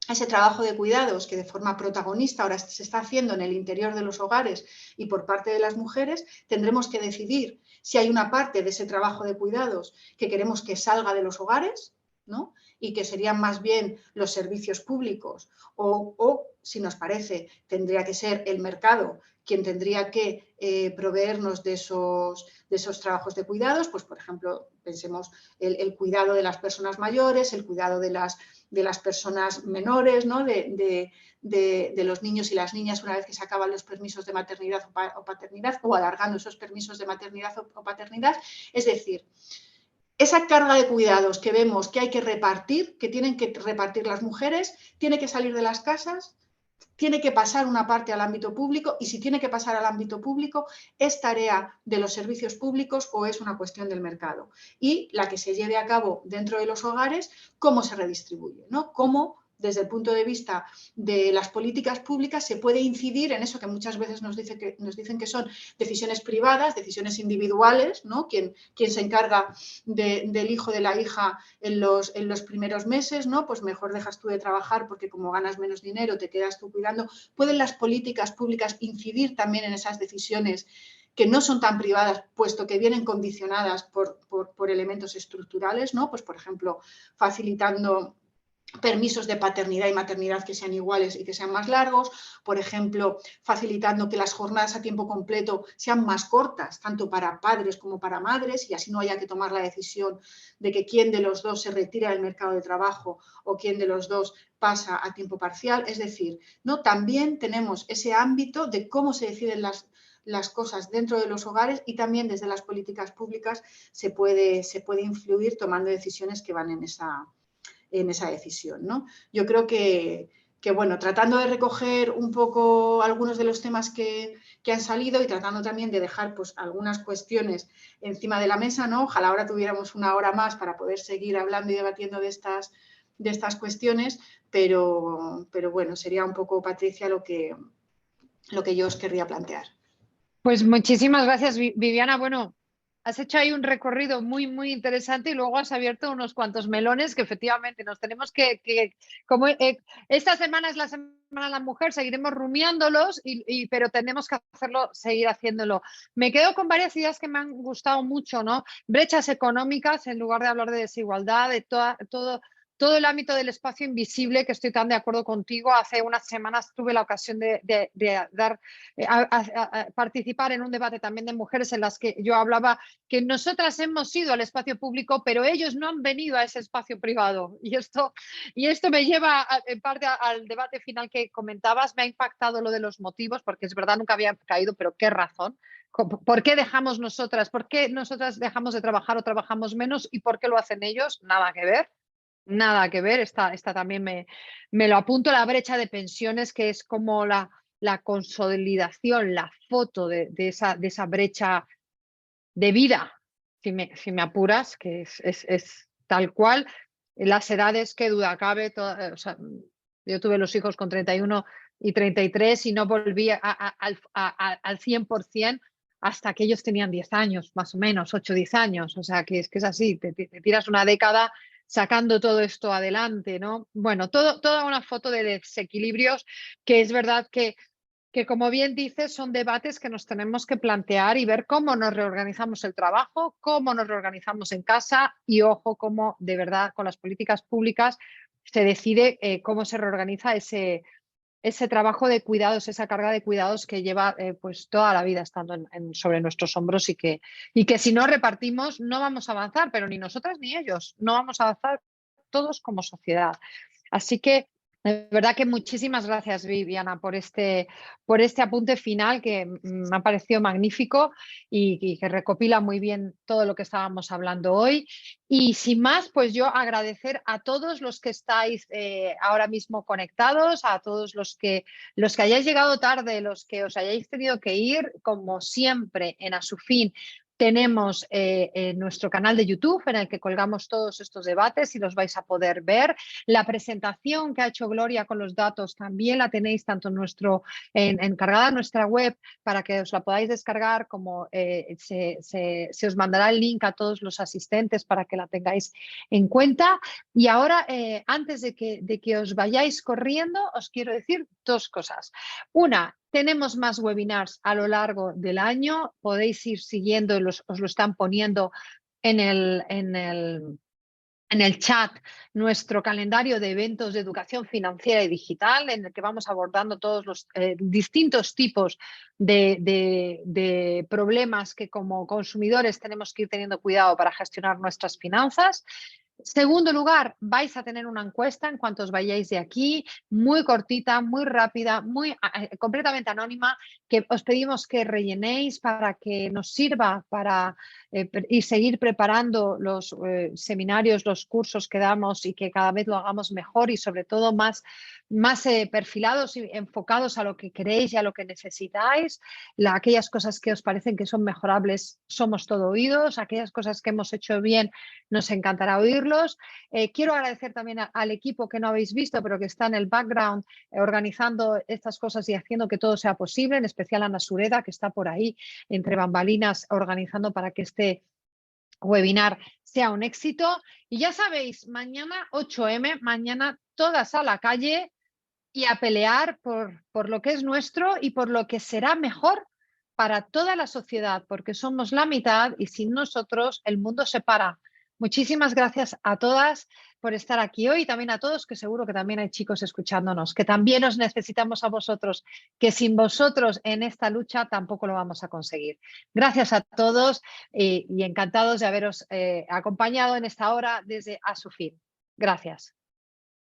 ese trabajo de cuidados que de forma protagonista ahora se está haciendo en el interior de los hogares y por parte de las mujeres, tendremos que decidir si hay una parte de ese trabajo de cuidados que queremos que salga de los hogares, ¿no? Y que serían más bien los servicios públicos o si nos parece, tendría que ser el mercado quien tendría que proveernos de esos trabajos de cuidados, pues por ejemplo, pensemos el cuidado de las personas mayores, el cuidado de las personas menores, ¿no? de los niños y las niñas una vez que se acaban los permisos de maternidad o paternidad o alargando esos permisos de maternidad o paternidad. Es decir, esa carga de cuidados que vemos que hay que repartir, que tienen que repartir las mujeres, tiene que salir de las casas, tiene que pasar una parte al ámbito público y si tiene que pasar al ámbito público es tarea de los servicios públicos o es una cuestión del mercado. Y la que se lleve a cabo dentro de los hogares, cómo se redistribuye, ¿no? Cómo desde el punto de vista de las políticas públicas se puede incidir en eso que muchas veces nos dicen que son decisiones privadas, decisiones individuales, ¿no? Quien se encarga del hijo, de la hija en los primeros meses, ¿no? Pues mejor dejas tú de trabajar porque como ganas menos dinero te quedas tú cuidando. ¿Pueden las políticas públicas incidir también en esas decisiones que no son tan privadas, puesto que vienen condicionadas por elementos estructurales, ¿no? Pues por ejemplo, facilitando permisos de paternidad y maternidad que sean iguales y que sean más largos, por ejemplo, facilitando que las jornadas a tiempo completo sean más cortas, tanto para padres como para madres, y así no haya que tomar la decisión de que quién de los dos se retira del mercado de trabajo o quién de los dos pasa a tiempo parcial. Es decir, ¿no? También tenemos ese ámbito de cómo se deciden las cosas dentro de los hogares y también desde las políticas públicas se puede influir tomando decisiones que van en esa decisión, ¿no? Yo creo que, bueno, tratando de recoger un poco algunos de los temas que han salido y tratando también de dejar pues, algunas cuestiones encima de la mesa, ¿no? Ojalá ahora tuviéramos una hora más para poder seguir hablando y debatiendo de estas cuestiones, pero bueno, sería un poco, Patricia, lo que yo os querría plantear. Pues muchísimas gracias, Viviana. Bueno, has hecho ahí un recorrido muy, muy interesante y luego has abierto unos cuantos melones que efectivamente nos tenemos como esta semana es la Semana de la Mujer, seguiremos rumiándolos, pero tenemos que hacerlo, seguir haciéndolo. Me quedo con varias ideas que me han gustado mucho, ¿no? Brechas económicas, en lugar de hablar de desigualdad, de todo el ámbito del espacio invisible, que estoy tan de acuerdo contigo. Hace unas semanas tuve la ocasión de participar en un debate también de mujeres en las que yo hablaba que nosotras hemos ido al espacio público, pero ellos no han venido a ese espacio privado. Y esto me lleva en parte al debate final que comentabas. Me ha impactado lo de los motivos, porque es verdad, nunca había caído, pero qué razón. ¿Por qué dejamos nosotras? ¿Por qué nosotras dejamos de trabajar o trabajamos menos? ¿Y por qué lo hacen ellos? Nada que ver. Nada que ver, esta también me lo apunto, la brecha de pensiones, que es como la consolidación, la foto de esa brecha de vida, si me apuras, que es tal cual. Las edades, qué duda cabe, o sea, yo tuve los hijos con 31 y 33 y no volví al 100% hasta que ellos tenían 10 años, más o menos, 8 o 10 años. O sea, que es así, te tiras una década sacando todo esto adelante, ¿no? Bueno, toda una foto de desequilibrios que es verdad que como bien dices, son debates que nos tenemos que plantear y ver cómo nos reorganizamos el trabajo, cómo nos reorganizamos en casa y, ojo, cómo de verdad con las políticas públicas se decide cómo se reorganiza ese trabajo de cuidados, esa carga de cuidados que lleva pues toda la vida estando sobre nuestros hombros y que si no repartimos no vamos a avanzar, pero ni nosotras ni ellos, no vamos a avanzar todos como sociedad. Así que de verdad que muchísimas gracias, Viviana, por este apunte final que me ha parecido magnífico y que recopila muy bien todo lo que estábamos hablando hoy. Y sin más, pues yo agradecer a todos los que estáis ahora mismo conectados, a todos los que hayáis llegado tarde, los que os hayáis tenido que ir, como siempre, en Asufin Tenemos nuestro canal de YouTube en el que colgamos todos estos debates y los vais a poder ver. La presentación que ha hecho Gloria con los datos también la tenéis tanto encargada en nuestra web para que os la podáis descargar, como se os mandará el link a todos los asistentes para que la tengáis en cuenta. Y ahora, antes de que os vayáis corriendo, os quiero decir dos cosas. Una, tenemos más webinars a lo largo del año, podéis ir siguiendo, os lo están poniendo en el chat, nuestro calendario de eventos de educación financiera y digital, en el que vamos abordando todos los distintos tipos de problemas que como consumidores tenemos que ir teniendo cuidado para gestionar nuestras finanzas. Segundo lugar, vais a tener una encuesta en cuanto os vayáis de aquí, muy cortita, muy rápida, completamente anónima, que os pedimos que rellenéis para que nos sirva para y seguir preparando los seminarios, los cursos que damos, y que cada vez lo hagamos mejor y sobre todo más perfilados y enfocados a lo que queréis y a lo que necesitáis. Aquellas cosas que os parecen que son mejorables, somos todo oídos. Aquellas cosas que hemos hecho bien, nos encantará oírlos. Quiero agradecer también al equipo que no habéis visto, pero que está en el background organizando estas cosas y haciendo que todo sea posible, en especial a Ana Sureda, que está por ahí entre bambalinas organizando para que este webinar sea un éxito. Y ya sabéis, mañana 8M, mañana todas a la calle y a pelear por lo que es nuestro y por lo que será mejor para toda la sociedad, porque somos la mitad y sin nosotros el mundo se para. Muchísimas gracias a todas por estar aquí hoy y también a todos, que seguro que también hay chicos escuchándonos, que también os necesitamos a vosotros, que sin vosotros en esta lucha tampoco lo vamos a conseguir. Gracias a todos y encantados de haberos acompañado en esta hora desde ASUFIN. Gracias.